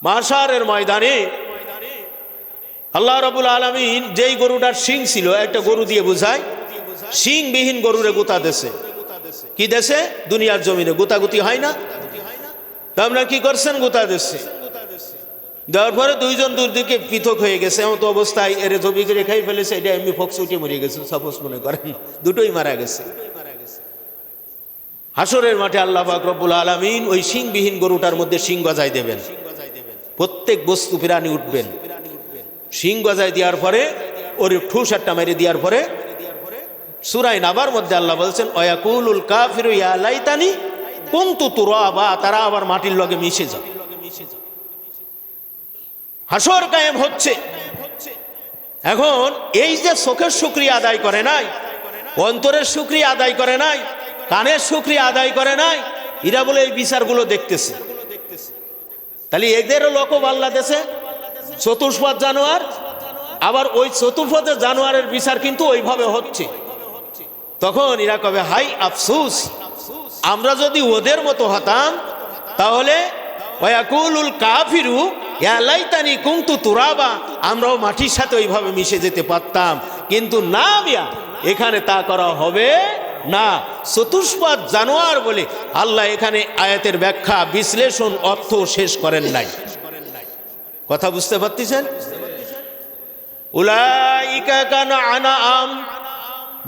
মাশারের ময়দানে আল্লাহ রাব্বুল আলামিন যেই গরুটার শিং ছিল, একটা গরু দিয়ে বোঝায়, শিংবিহীন গরুরে গোতা দেশে, কি দেশে? দুনিয়ার জমিনে গোতাগুতি হয় না, তা আপনারা কি করছেন? গোতা দেশে দেওয়ার পরে দুইজন দুদিকে পৃথক হয়ে গেছে, এমন তো অবস্থায় এরে জবি করে খাই ফেলেছে, এটা এমনি ফক্স উঠে মরে গেছে, সাপোজ মনে করেন দুটোই মারা গেছে। হাসরের মাঠে আল্লাহ পাক রব্বুল আলামিন ওই শিংবিহীন গরুটার মধ্যে শিং গজায় দেবেন, প্রত্যেক বস্তু প্রাণী উঠবেন, শিং গজায় দেওয়ার পরে ওর ঠুস একটা মেরে দেওয়ার পরে সূরা নাবার মধ্যে আল্লাহ বলছেন ওয়াকুলুল কাফিরু ইয়া লাইতানি কুনতু তুরাবা, তারা আবার মাটির লগে মিশে যায়। হাসর কায়েম হচ্ছে। এখন এই যে চোখের শুকরিয়া আদায় করে নাই, অন্তরের শুকরিয়া আদায় করে নাই, কানের শুকরিয়া আদায় করে নাই, এরা বলে এই বিচারগুলো দেখতেছে। তাহলে এদেরও লোকব আল্লাহ দেশে চতুষ্পদ জানোয়ার, আবার ওই চতুর্পদের জানোয়ারের বিচার কিন্তু ওইভাবে হচ্ছে। তখন এরা কবে হাই আফসুস, আমরা যদি ওদের মতো হতাম তাহলে ওয়াকুলুল কাফিরু ইয়া লাইতানি কুনতু তুরাবা, আমরাও মাটির সাথে ওইভাবে মিশে যেতে পারতাম, কিন্তু না মিয়া, এখানে তা করা হবে না। চতুষ্পদ জানোয়ার বলে আল্লাহ এখানে আয়াতের ব্যাখ্যা, বিশ্লেষণ, অর্থ শেষ করেন নাই। কথা বুঝতে পারতেছেন? উলাইকা কানা আনাআম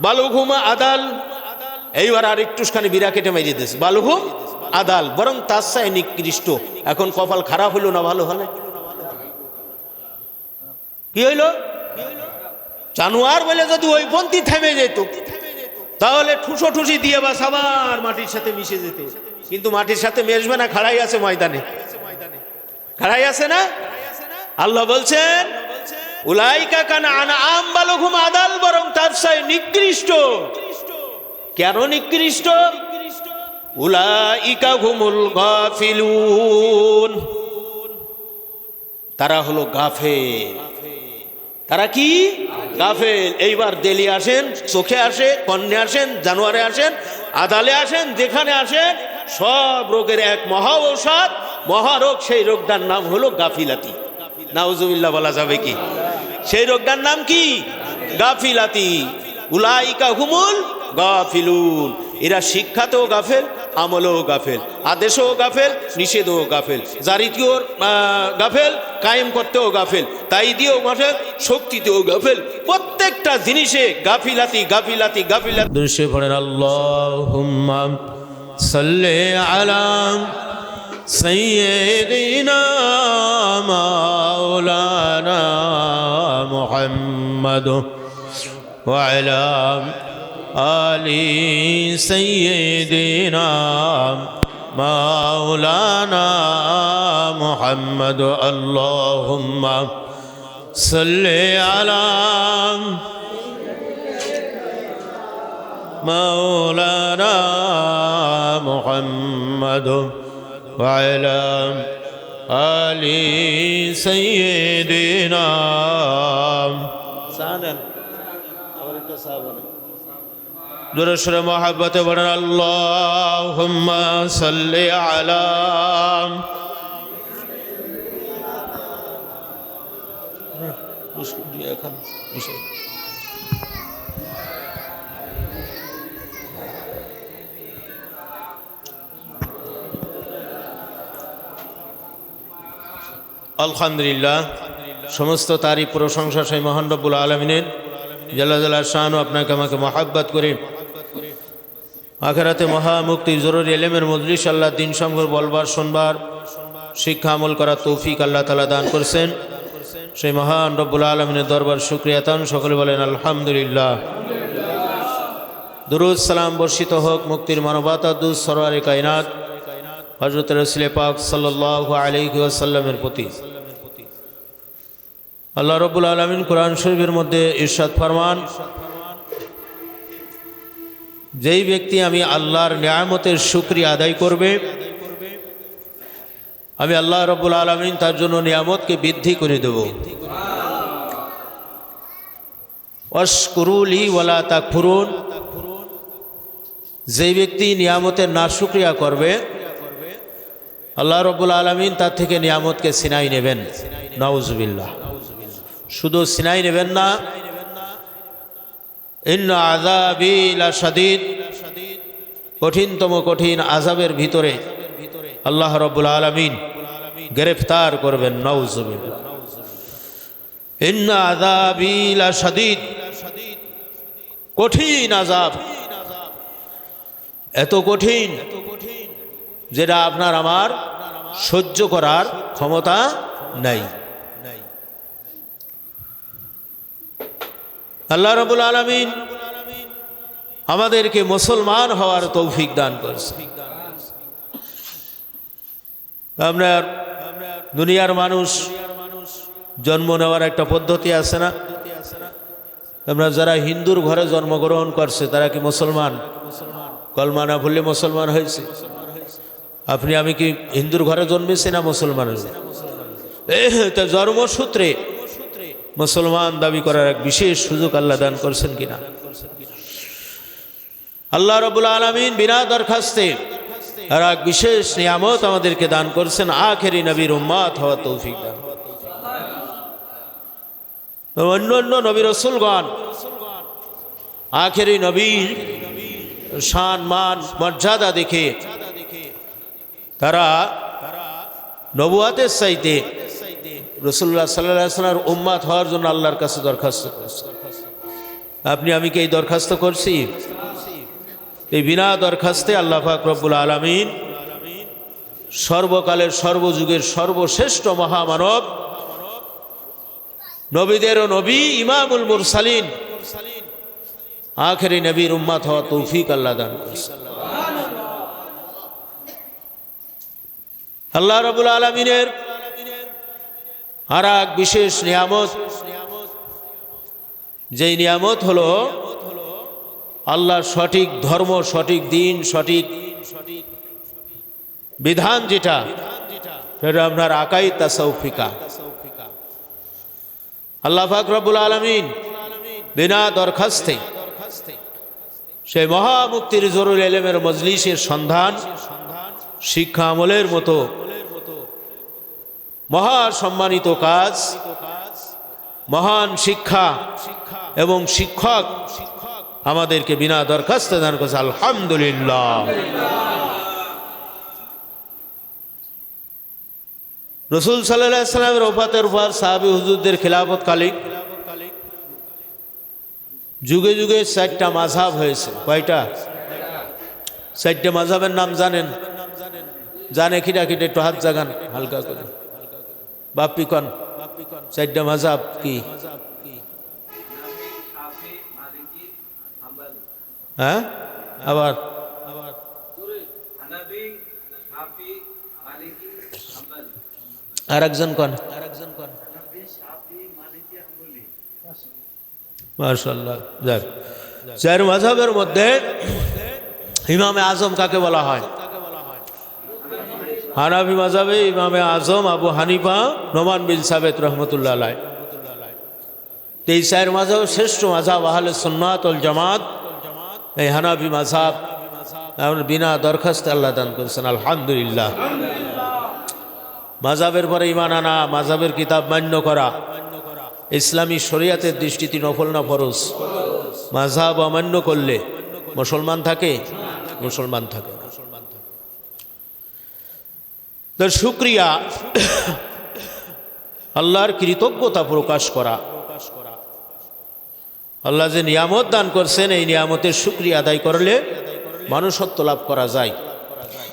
বালুহুম আদাল, এইবার আর একটুখানি বিরা কেটে মেরে দিয়েছে, বালুহুম আদাল, বরং তার চাই নিকৃষ্ট। এখন কপাল খারাপ হইল না ভালো হলে? কি হইল? জানোয়ার বলে যদি ওই পন্থী থেমে যেত তাহলে ঠুসো ঠুসি দিয়ে বাস আবার মাটির সাথে মিশে যেত, কিন্তু মাটির সাথে মিশবে না, খাড়াই আছে ময়দানে, খাড়াই আছে না। আল্লাহ বলছেন উলাইকা কানা আনআম বালুহুম আদাল, বরং তার চাই নিকৃষ্ট। কেন নিকৃষ্ট? উলাইকা হুমুল গাফিলুন, তারা হলো গাফেল। তারা কি? গাফেল। এইবার দেলি আসেন, চোখে আসে, কর্ণে আসেন, জানোয়ারে আসেন, আদালে আসেন, যেখানে আসেন, সব রোগের এক মহা ঔষধ, মহারোগ। সেই রোগটার নাম হলো গাফিলাতি। নাউজুবিল্লাহ বলা যাবে কি? সেই রোগটার নাম কি? গাফিলাতি। উলাইকা হুমুল গাফিলুন, এরা শিক্ষাতেও গাফেল, আমলেও গাফেল, আদেশও গাফেল, নিষেধও গাফেল, জারিতেও গাফেল, কায়েম করতেও গাফেল, তাই দিয়েও গাফেল, শক্তিতেও গাফেল, প্রত্যেকটা জিনিসে গাফিলাতি গাফিলাতি গাফিলাতি। দুরূদ পড়েন আল্লাহুম্মা সাল্লি আলা সাইয়্যিদিনা মাওলানা মুহাম্মাদ ওয়া আলা আলি সাইয়্যিদিনা মাওলানা মুহাম্মাদ। আল্লাহুম্মা সাল্লি আলা মাওলানা মুহাম্মাদ ওয়া আলা আলি সাইয়্যিদিনা সানান। আরেকটা সাহাবা দুরুদ মোহাব্বতে বলেন আল্লাহুম্মা সাল্লি আলা আলহামদুলিল্লাহ, সমস্ত তারিফ প্রশংসা সেই মহান রব্বুল আলামিনের। জাল্লা জাল্লা শানু আপনাকে আমাকে মহাব্বত করে আখিরাতে মহামুক্তি জরুরি ইলমের মজলিস আল্লাহ দিন সম্পর্ক বলবার, শুনবার, শিক্ষা আমল করার তৌফিক আল্লাহ তাআলা দান করছেন। সেই মহান রব্বুল আলামিনের দরবার শুকরিয়া তান। সকলে বলেন আলহামদুলিল্লাহ। দুরূদ সালাম বর্ষিত হোক মুক্তির মানবতা দূত সরওয়ারে কায়নাত হযরত রাসূল পাক সাল্লাল্লাহু আলাইহি ওয়াসাল্লামের প্রতি। আল্লাহ রাব্বুল আলামিন কোরআন শরীফের মধ্যে ইরশাদ ফরমান, যেই ব্যক্তি আমি আল্লাহর নিয়ামতের শুকরিয়া আদায় করবে, আমি আল্লাহ রাব্বুল আলামিন তার জন্য নিয়ামতকে বৃদ্ধি করে দেব। ওয়াশকুরুলি ওয়ালা তাকফুরুন, যেই ব্যক্তি নিয়ামতের নাশুকরিয়া করবে, আল্লাহ রাব্বুল আলামিন তার থেকে নিয়ামতকে ছিনাই নেবেন, নাউজুবিল্লাহ। শুধু ছিনাই নেবেন না, ইন্না আযাবি লাশাদীদ, কঠিনতম কঠিন আযাবের ভিতরে আল্লাহ রাব্বুল আলামিন গ্রেফতার করবেন, নাউজুবিল্লাহ। ইন্না আযাবি লাশাদীদ, কঠিন আযাব, এত কঠিন যেটা আপনার আমার সহ্য করার ক্ষমতা নাই। আল্লাহ রাব্বুল আলামিন আমাদেরকে মুসলমান হওয়ার তৌফিক দান করছে। আমরা দুনিয়ার মানুষ জন্ম নেওয়ার একটা পদ্ধতি আছে না? আমরা যারা হিন্দুর ঘরে জন্মগ্রহণ করছে তারা কি মুসলমান? কলমা না পড়লে মুসলমান হয়েছে? আপনি আমি কি হিন্দুর ঘরে জন্মেছি না মুসলমানের? তা জন্মসূত্রে মুসলমান দাবি করার এক বিশেষ সুযোগ আল্লাহ দান করছেন কিনা? আল্লাহ রাব্বুল আলামিন বিনা দরখাস্তে আর এক বিশেষ নিয়ামত আমাদেরকে দান করছেন, আখেরি নবীর উম্মত হওয়া তৌফিক দান। অন্য অন্য নবী রাসূলগণ আখেরি নবীর শান মান মর্যাদা দেখে তারা নবুয়াতের চাইতে রাসূলুল্লাহ সাল্লাল্লাহু আলাইহি ওয়াসাল্লামের উম্মত হওয়ার জন্য আল্লাহর কাছে দরখাস্ত করছে। আপনি আমি কি এই দরখাস্ত করছি? এই বিনা দরখাস্তে আল্লাহ পাক রব্বুল আলামিন সর্বকালের সর্বযুগের সর্বশ্রেষ্ঠ মহামানব, নবীদেরও নবী, ইমামুল মুরসালিন, আখেরি নবীর উম্মত হওয়া তৌফিক আল্লাহ দান করছে। আল্লাহ রাব্বুল আলামিনের আর এক বিশেষ নিয়ামত, যেই নিয়ামত হলো আল্লাহর সঠিক ধর্ম, সঠিক দিন, সঠিক বিধান, যেটা সেটা আপনার আকাইদ তাসাউফিকা। আল্লাহ পাক রব্বুল আলামিন বিনা দরখাস্তে সেই মহামুক্তির জরুল ইলমের মজলিসের সন্ধান, শিক্ষা আমলের মতো মহা সম্মানিত কাজ, মহান শিক্ষা এবং শিক্ষক আমাদেরকে বিনা দরখাস্তে দান করেছে, আলহামদুলিল্লাহ। রাসূল সাল্লাল্লাহু আলাইহি ওয়াসাল্লামের ওফাতের পর সাহাবী হুজুরদের খিলাফত কালে যুগে যুগে 4টা মাযহাব হয়েছে। কয়টা? 4টা মাযহাবের নাম জানেন? জানে কিনা কিটা একটু হাত জাগান হালকা করে, বাপ্পি কন। 4টা মাযহাব কি? হ্যাঁ, আবার আর একজন কন। মাশাআল্লাহ। যাক, 4 মাযহাবের মধ্যে ইমামে আজম কাকে বলা হয়? হানাফি মাযহাবে ইমামে আজম আবু হানিফা নোমান বিন সাবিত রহমতুল্লাহ আলাইহ। এই 4 মাযহাব শ্রেষ্ঠ মাযহাব আহলে সুন্নাত ওয়াল জামাত এই হানাফি মাযহাব বিনা দরখাস্তে আল্লাহ দান করেছেন, আলহামদুলিল্লাহ। মাযহাবের পরে ঈমান আনা, মাযহাবের কিতাব মান্য করা ইসলামী শরীয়তের দৃষ্টিতে নফল না ফরজ? মাযহাব অমান্য করলে মুসলমান থাকে? মুসলমান থাকে না। তার শুকরিয়া, আল্লাহর কৃতজ্ঞতা প্রকাশ করা, আল্লাহ যে নিয়ামত দান করছেন এই নিয়ামতের শুকরিয়া আদায় করলে মানুষত্ব লাভ করা যায়,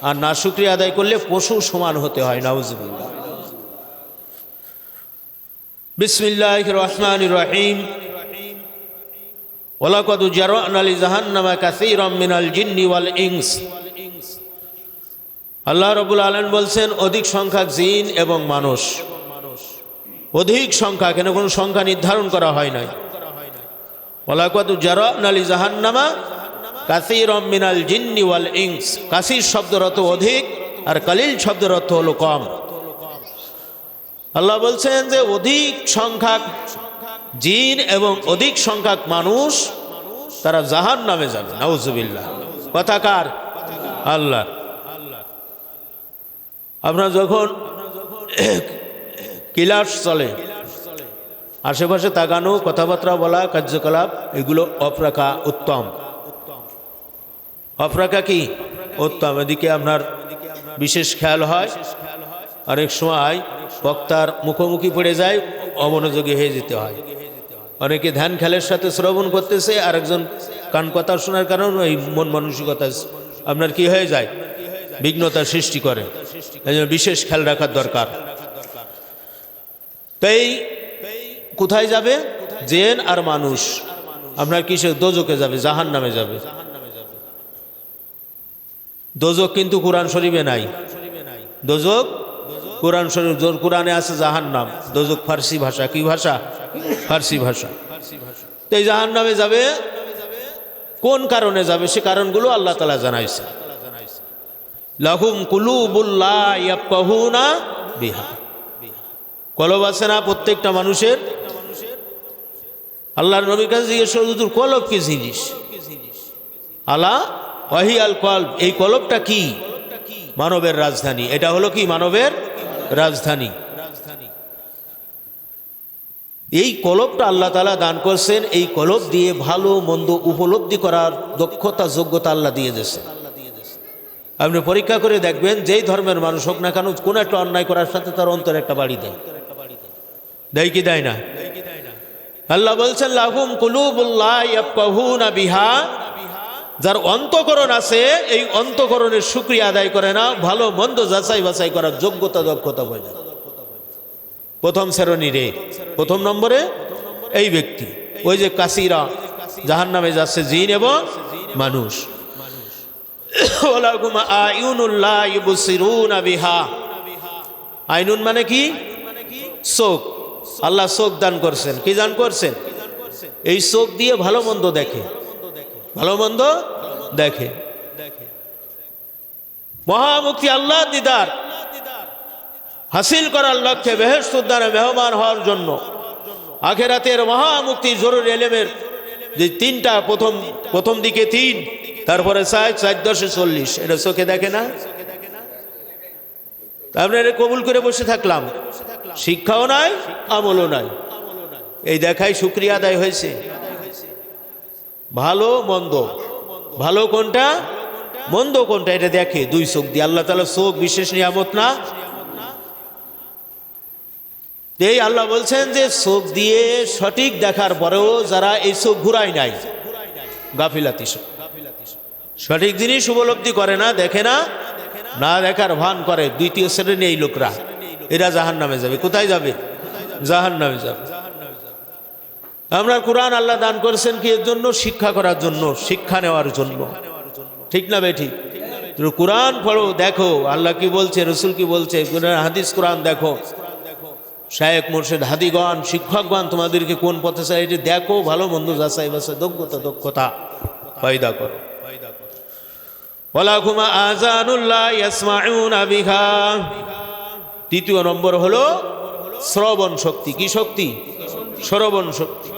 আর না শুকরিয়া আদায় করলে পশু সমান হতে হয়, নাউজুবিল্লাহ। বিসমিল্লাহির রহমানির রহিম। ওয়ালাকাদ জারা'না লিজাহান্নামা কাসীরাম মিনাল জিন্নি ওয়াল ইনস। আল্লাহ রাব্বুল আলামিন বলছেন অধিক সংখ্যক জিন এবং মানুষ। অধিক সংখ্যা, কেন কোনো সংখ্যা নির্ধারণ করা হয় নাই। ওয়ালাকাদ জারা'না লিজাহান্নামা কাসীরাম মিনাল জিন্নি ওয়াল ইনস। কাসীর শব্দের অর্থ অধিক আর কালিল শব্দের অর্থ হলো কম। আল্লাহ বলছেন যে অধিক সংখ্যক জিন এবং অধিক সংখ্যক মানুষ তারা জাহান্নামে যাবে, নাউজুবিল্লাহ। কথা কার? আল্লাহ। আপনার যখন ক্লাস চলে, আশেপাশে তাকানো, কথাবার্তা বলা, কার্যকলাপ এগুলো অফ রাখা উত্তম। অফ রাখা কি উত্তম। এদিকে আপনার বিশেষ খেয়াল হয়, অনেক সময় বক্তার মুখোমুখি পড়ে যায়, অমনোযোগী হয়ে যেতে হয়। অনেকে ধ্যান খেলের সাথে শ্রবণ করতেছে, আরেকজন কান কথা শোনার কারণে এই মন মানসিকতা আপনার কি হয়ে যায়, বিঘ্নতার সৃষ্টি করে। এই জন্য বিশেষ খেয়াল রাখার দরকার। তাই কোথায় যাবে? জেন আর মানুষ আপনার কিসে দোজকে যাবে, জাহান নামে যাবে। দোজক কিন্তু কোরআন শরীফে নাই। দোজক কোরআন শরীফ, কোরআনে আছে জাহান নাম। দোজক ফার্সি ভাষা। কি ভাষা? ফার্সি ভাষা। তো এই জাহান নামে যাবে, কোন কারণে যাবে সে কারণগুলো আল্লাহ তাআলা জানাইছে। লাহুম কুলুবুল লা ইয়াফকাহুনা বিহা। কলব আছে না প্রত্যেকটা মানুষের? আল্লাহর নবীর কাছে জিজ্ঞেস করল, কলব কি জিনিস? আলা ওয়াহিয়াল কলব। এই কলবটা কি? মানবের রাজধানী। এটা হলো কি? মানবের রাজধানী। এই কলবটা আল্লাহ তাআলা দান করছেন। এই কলব দিয়ে ভালো মন্দ উপলব্ধি করার দক্ষতা, যোগ্যতা আল্লাহ দিয়ে দিয়েছেন। আপনি পরীক্ষা করে দেখবেন, যেই ধর্মের মানুষ হোক না কেন, কোন একটা অন্যায় করার সাথে তার অন্তরে একটা বাড়ি দেয়। দেয় কি দেয় না? আল্লাহ বলছেন লাহুম কুলুবুল লা ইয়াফকাহুনা বিহা। যার অন্তঃকরণ আছে, এই অন্তঃকরণের শুকরিয়া আদায় করে না, ভালো মন্দ যাচাই বাছাই করার যোগ্যতা, দক্ষতা হয় না। প্রথম শ্রেণী রে, প্রথম নম্বরে এই ব্যক্তি। ওই যে কাসিরা জাহান্নামে যাচ্ছে, জিন এবং মানুষ। ওয়ালাহুম আয়ুনুল লা ইউবসিরুনা বিহা। আইনুন মানে কি? চোখ। আল্লাহ চোখ দান করছেন। কি দান করছেন? এই চোখ দিয়ে ভালো মন্দ দেখে, ভালো মন্দ দেখে। মহামুক্তি আল্লাহ দিদার হাসিল করার লক্ষ্যে, বেহেশত উদ্যানে মেহমান হওয়ার জন্য, আখিরাতের মহামুক্তি জরুরি এলেমের যে তিনটা, প্রথম দিকে 3, তারপরে 4, 4 10 40। এটা চোখে দেখে না। আপনারা কবুল করে বসে থাকলাম, শিক্ষাও নাই, আমলও নাই। এই দেখাই শুকরিয়া আদায় হয়েছে। ভালো মন্দ, ভালো কোনটা মন্দ কোনটা এটা দেখে 2 চোখ দিয়ে। আল্লাহ তাআলা চোখ বিশেষ নিয়ামত না? এই আল্লাহ বলছেন যে চোখ দিয়ে সঠিক দেখার পরেও যারা এই চোখ ঘুরায় নাই, গাফিলাতি, সঠিক জিনিস উপলব্ধি করে না, দেখে না, না দেখার ভান করে, দ্বিতীয় শ্রেণী এই লোকরা, এরা জাহান্নামে যাবে। কোথায় যাবে? জাহান্নামে যাবে। আমরা কোরআন আল্লাহ দান করেছেন কি এর জন্য? শিক্ষা করার জন্য, শিক্ষা নেওয়ার জন্য। ঠিক না বেঠিক? কোরআন পড়ো, দেখো আল্লাহ কি বলছে, রসুল কি বলছে, হাদিস কোরআন দেখো, শায়েখ মুর্শিদ হাদিগণ শিক্ষকগণ তোমাদেরকে কোন পথে চাই এটি দেখো, ভালো মন্দ যাচাই বাছাই, দক্ষতা পয়দা করো। ওয়ালাহুম আযানুল লা ইয়াসমাউনা বিহা। তৃতীয় নম্বর হলো শ্রবণ শক্তি। কি শক্তি? শ্রবণ শক্তি।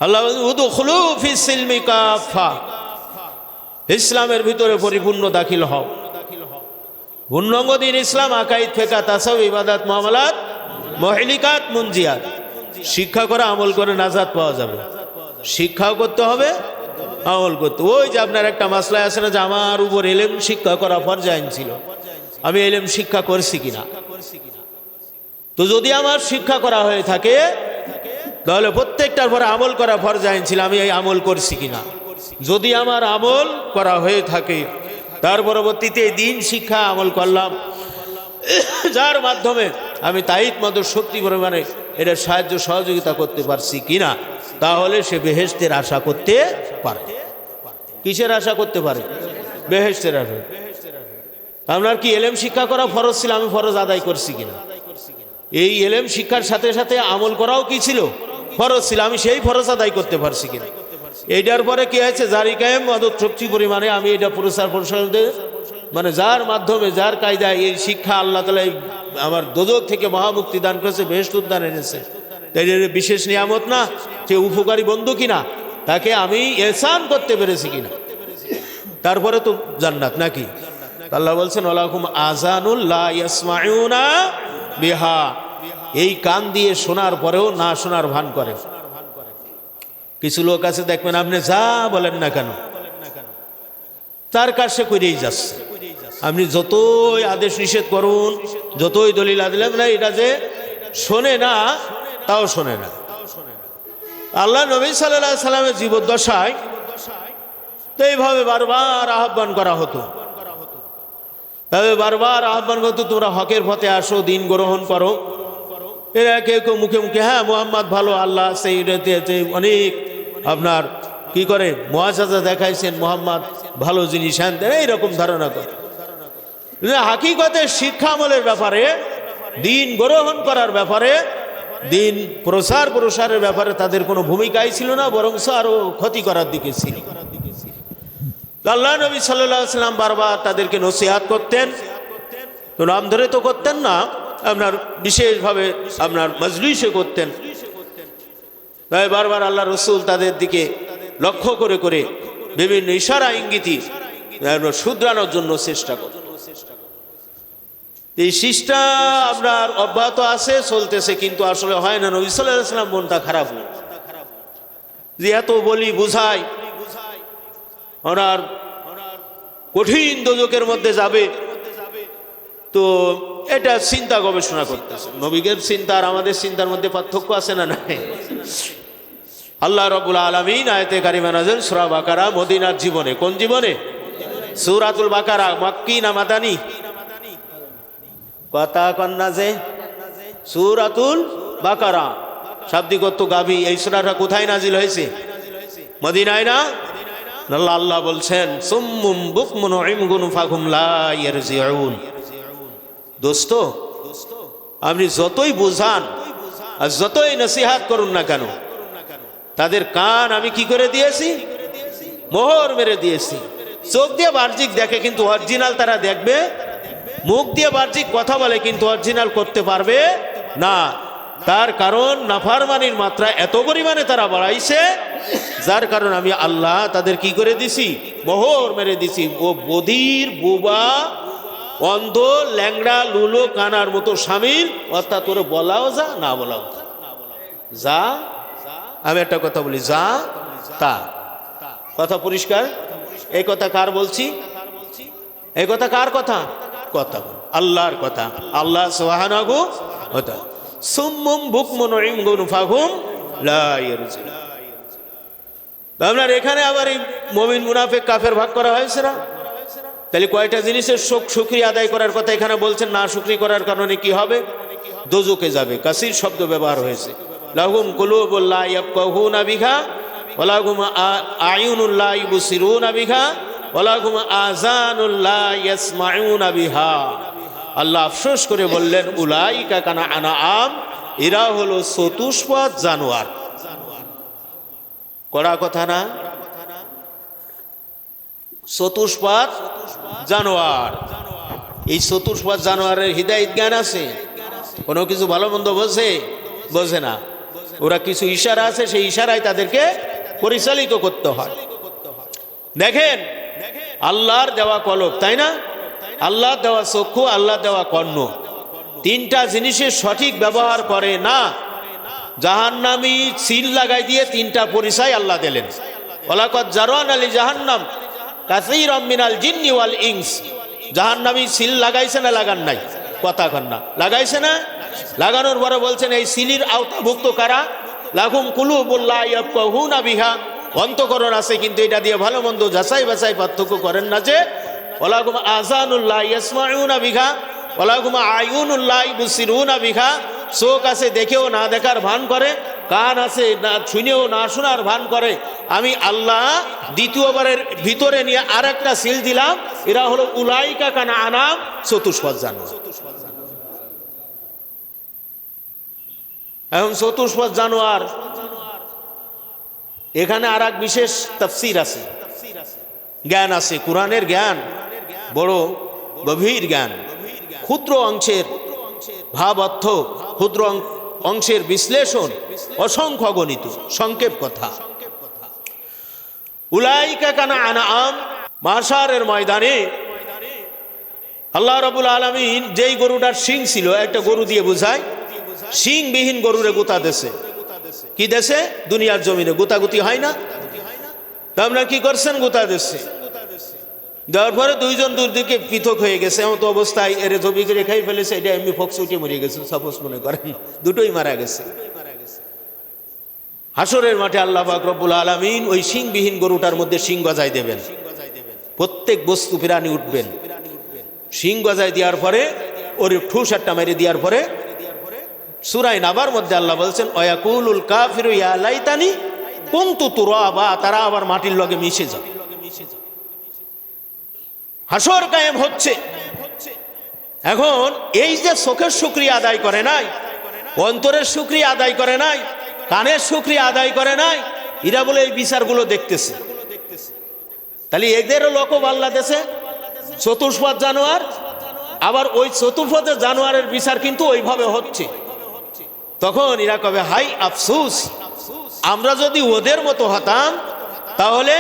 আল্লাহ উদখুলু ফিস সিলমি কাফা। ইসলামের ভিতরে পরিপূর্ণ দাখিল হও। পূর্ণাঙ্গ দিন ইসলাম, আকাইদ, ফিকহ, তাসাউফ, ইবাদত, মুআমালাত, মুহলিকাত, মুনজিয়াত। শিক্ষা করে আমল করে নাজাত পাওয়া যাবে। শিক্ষাও করতে হবে, আমল করতে। ওই যে আপনার একটা মাসলা আছে না, যে আমার উপর ইলম শিক্ষা করা ফরজ আইন ছিল, আমি ইলম শিক্ষা করছি কিনা। তো যদি আমার শিক্ষা করা হয়ে থাকে তাহলে প্রত্যেকটার পরে আমল করা ফরজ আইন ছিল, আমি এই আমল করছি কিনা। যদি আমার আমল করা হয়ে থাকে, তার পরবর্তীতে দিন শিক্ষা আমল করলাম, যার মাধ্যমে আমি তাইত মতো শক্তি পরিমাণে এটা সাহায্য সহযোগিতা করতে পারছি কিনা, তাহলে সে বেহেশতের আশা করতে পারে। কিসের আশা করতে পারে? বেহেশতের আশা। আপনার কি এলেম শিক্ষা করা ফরজ ছিল, আমি ফরজ আদায় করছি কিনা। এই এলেম শিক্ষার সাথে সাথে আমল করাও কি ছিল? ফরজ ছিল, আমি সেই ফরজ আদায় করতে পারছি কিনা। এইটার পরে কি হয়েছে? জারি কায়েম মদত শক্তি পরিমাণে আমি এটা প্রসার মানে যার মাধ্যমে, যার কায়দায় এই শিক্ষা আল্লাহ তাআলা আমার দোজখ থেকে মহামুক্তি দান করেছে, বেহেশত উদ্যান এনেছে। তাই বিশেষ নিয়ামত না? সে উপকারী বন্ধু কিনা, তাকে আমি ইহসান করতে পেরেছি কিনা, তারপরে তো জান্নাত নাকি। আল্লাহ বলছেন ওয়ালাকুম আযানুল লা ইয়াসমাউনা বিহা, এই কান দিয়ে শোনার পরেও না শোনার ভান করে। কিছু লোক আছে দেখবেন আপনি যা বলেন না কেন তার কাছে করেই যাচ্ছে। আপনি যতই আদেশ নিষেধ করুন, যতই দলিল দিলেন না, এটা যে শোনে না তাও শোনে না। আল্লাহ নবী সাল্লাল্লাহু আলাইহি সাল্লামের জীবদ্দশায় তো এইভাবে বারবার আহ্বান করা হতো, বারবার আহ্বান করতো তোমরা হকের পথে আসো, দিন গ্রহণ করো। এরা কেউ কেউ মুখে মুখে হ্যাঁ মুহাম্মদ ভালো, আল্লাহ সেই অনেক আপনার কি করে মুআজিজা দেখাইছেন, মুহাম্মদ ভালো জিনিস আনতেন, এইরকম ধারণা করে। হাকিকতে শিক্ষা আমলের ব্যাপারে, দিন গ্রহণ করার ব্যাপারে, দিন প্রসারের ব্যাপারে তাদের কোনো ভূমিকাই ছিল না, বরং আরো ক্ষতি করার দিকে ছিল। আল্লাহ নবী সাল্লাল্লাহু আলাইহি সাল্লাম বারবার তাদেরকে নসিহত করতেন, তো নাম ধরে তো করতেন না, আপনার বিশেষভাবে আপনার মজলিসে করতেন। তাই বারবার আল্লাহ রসুল তাদের দিকে লক্ষ্য করে করে বিভিন্ন ইশারা ইঙ্গিতি শুধরানোর জন্য চেষ্টা করতেন। এই শিষ্টা আপনার অব্যাহত আছে, চলতেছে, কিন্তু আসলে হয় না। নবী সাল্লাল্লাহু আলাইহি সাল্লাম মনটা খারাপ হয় যে এত বলি বুঝাই, ওনার কঠিন দোজকের মধ্যে যাবে, তো এটা চিন্তা গবেষণা করতেছে। নবীদের চিন্তা আর আমাদের চিন্তার মধ্যে পার্থক্য আছে না নাই? আল্লাহ রাব্বুল আলামিন আয়াতে কারিমা নাযিল সূরা বাকারা, মদিনার জীবনে। কোন জীবনে? সূরাতুল বাকারা মক্কি না মাদানী? কথা কন্যা যে সূরাতুল বাকারা শাব্দিক অর্থ গাবি। এই সূরাটা কোথায় নাজিল হয়েছে? মদিনায় না? আল্লাহ বলছেন সুম্মুম বুকমুন উমগুন ফাহুম লা ইয়ারজিউন। দোস্ত, আপনি যতই বুঝান আর যতই নসিহত করুন না কেন, তাদের কান আমি কি করে দিয়েছি? মোহর মেরে দিয়েছি। চোখ দিয়ে বাহ্যিক দেখে কিন্তু অরিজিনাল তারা দেখবে, মুখ দিয়ে বাহ্যিক কথা বলে কিন্তু অরিজিনাল করতে পারবে না। তার কারণ নাফরমানির মাত্রা এত পরিমাণে তারা বাড়াইছে, যার কারণ আমি আল্লাহ তাদের কি করে দিছি? মোহর মেরে দিছি। ও বধির, বোবা, অন্ধ, ল্যাংড়া, লুলো, কানার মতো শামিল, অর্থাৎ তোরে বলাও যা, না বলাও যা। আমি একটা কথা বলি, যা তা। কথা পরিষ্কার? এই কথা কার বলছি? এই কথা কার কথা? কথা আল্লাহর কথা। আল্লাহ সুবহানাহু ওয়া তাআলা সুম্মুম বুকমুন উমগুন ফাহুম লা ইয়ারজিউন। আপনার এখানে আবার এই মুমিন মুনাফিক কাফের ভাগ করা হয়েছে না? তাহলে কয়টা জিনিসের শুকরিয়া আদায় করার কথা এখানে বলছেন, না শুকরিয়া করার কারণে কি হবে? দোজখে যাবে। কাসির শব্দ ব্যবহার হয়েছে। লাহুম কুলুবুল লা ইয়াফকাহুনা বিহা ওয়া লাহুম আয়ুনুল লা ইবসিরুনা বিহা ওয়া লাহুম আযানুল লা ইয়াসমাউনা বিহা। আল্লাহ আফসোস করে বললেন উলাইকা কানা আনআম, এরা হলো চতুষ্পদ জানোয়ার। কড়া কথা না? চতুষ্পদ জানোয়ার। এই চতুষ্পদ জানোয়ারের হিদায়াত জ্ঞান আছে? কোনো কিছু ভালো মন্দ বোঝে? বোঝে না। ওরা কিছু ইশারা আছে, সেই ইশারায় তাদেরকে পরিচালিত করতে হয়। দেখেন আল্লাহর দেওয়া কলব, তাই না? আল্লাহর দেওয়া চক্ষু, আল্লাহর দেওয়া কর্ণ, তিনটা জিনিসের সঠিক ব্যবহার করে না। জাহান্নামী সিল লাগাই দিয়ে তিনটা পরিচয় আল্লাহ দিলেন। ওয়ালাকাদ জারানা লি জাহান্নাম কাসীরাম মিনাল জিন্নি ওয়াল ইনস। জাহান্নামী সিল লাগাইছে না লাগান নাই? কথা কন না, লাগাইছে না? লাগানোর পরে বলছেন এই সিলির আওতাভুক্ত কারা? লাহুম কুলুবুল লা ইয়াফকাহুনা বিহা, অন্তঃকরণ আছে কিন্তু এটা দিয়ে ভালো মন্দ যাচাই বাছাই পার্থক্য করেন না। যে ওয়ালাহুম আযানুল লা ইয়াসমাউনা বিহা ওয়া লাহুম আয়ুনুল লা ইবসিরুনা বিহা, চোখ আছে দেখেও না দেখার ভান করে, কান আছে না শুনেও না শোনার ভান করে। আমি আল্লাহ দ্বিতীয়বারের ভিতরে নিয়ে আর একটা সিল দিলাম, এরা হলো উলাইকা কানা আনাম, চতুষ্পদ জানোয়ার। এখন চতুষ্পদ জানোয়ার, এখানে আর এক বিশেষ তাফসীর আছে, জ্ঞান আছে। কোরআনের জ্ঞান বড় গভীর জ্ঞান, ক্ষুদ্র অংশের ভাব অর্থ, ক্ষুদ্র অংশের বিশ্লেষণ, অসংখ্য গণিত, সংক্ষেপ কথা। উলাইকা কানা আনআম, মাশারের ময়দানে আল্লাহ রাব্বুল আলামিন যেই গরুটার শিং ছিল, একটা গরু দিয়ে বোঝায়, শিংবিহীন গরুরে গোতা দেশে, কি দেশে? দুনিয়ার জমিনে গোতাগুতি হয় না, তা আপনারা কি করছেন? গোতা দেশে দেওয়ার পরে দুইজন দুদিকে পৃথক হয়ে গেছে, এমন তো অবস্থায় এরে জবি করে খাই ফেলেছে, এটা এমনি ফক্স উঠে মরে গেছে, সাপোজ মনে করেন দুটোই মারা গেছে। হাসরের মাঠে আল্লাহ পাক রব্বুল আলামিন ওই শিংবিহীন গরুটার মধ্যে শিং গজায় দেবেন, প্রত্যেক বস্তু প্রাণী উঠবেন, শিং গজায় দেওয়ার পরে ওর ঠুস একটা মেরে দেওয়ার পরে সূরা নাবার মধ্যে আল্লাহ বলছেন ওয়াকুলুল কাফিরু ইয়া লাইতানি কুনতু তুরাবা, তারা আবার মাটির লগে মিশে যায়। হাসর কায়েম হচ্ছে। এখন এই যে চোখের শুকরিয়া আদায় করে নাই, অন্তরের শুকরিয়া আদায় করে নাই, কানের শুকরিয়া আদায় করে নাই, এরা বলে এই বিচারগুলো দেখতেছে। তাহলে এদেরও লোকব আল্লাহ দেশে চতুষ্পদ জানোয়ার, আবার ওই চতুর্পদের জানোয়ারের বিচার কিন্তু ওইভাবে হচ্ছে। তখন এরা কবে হাই আফসুস, আমরা যদি ওদের মতো হতাম তাহলে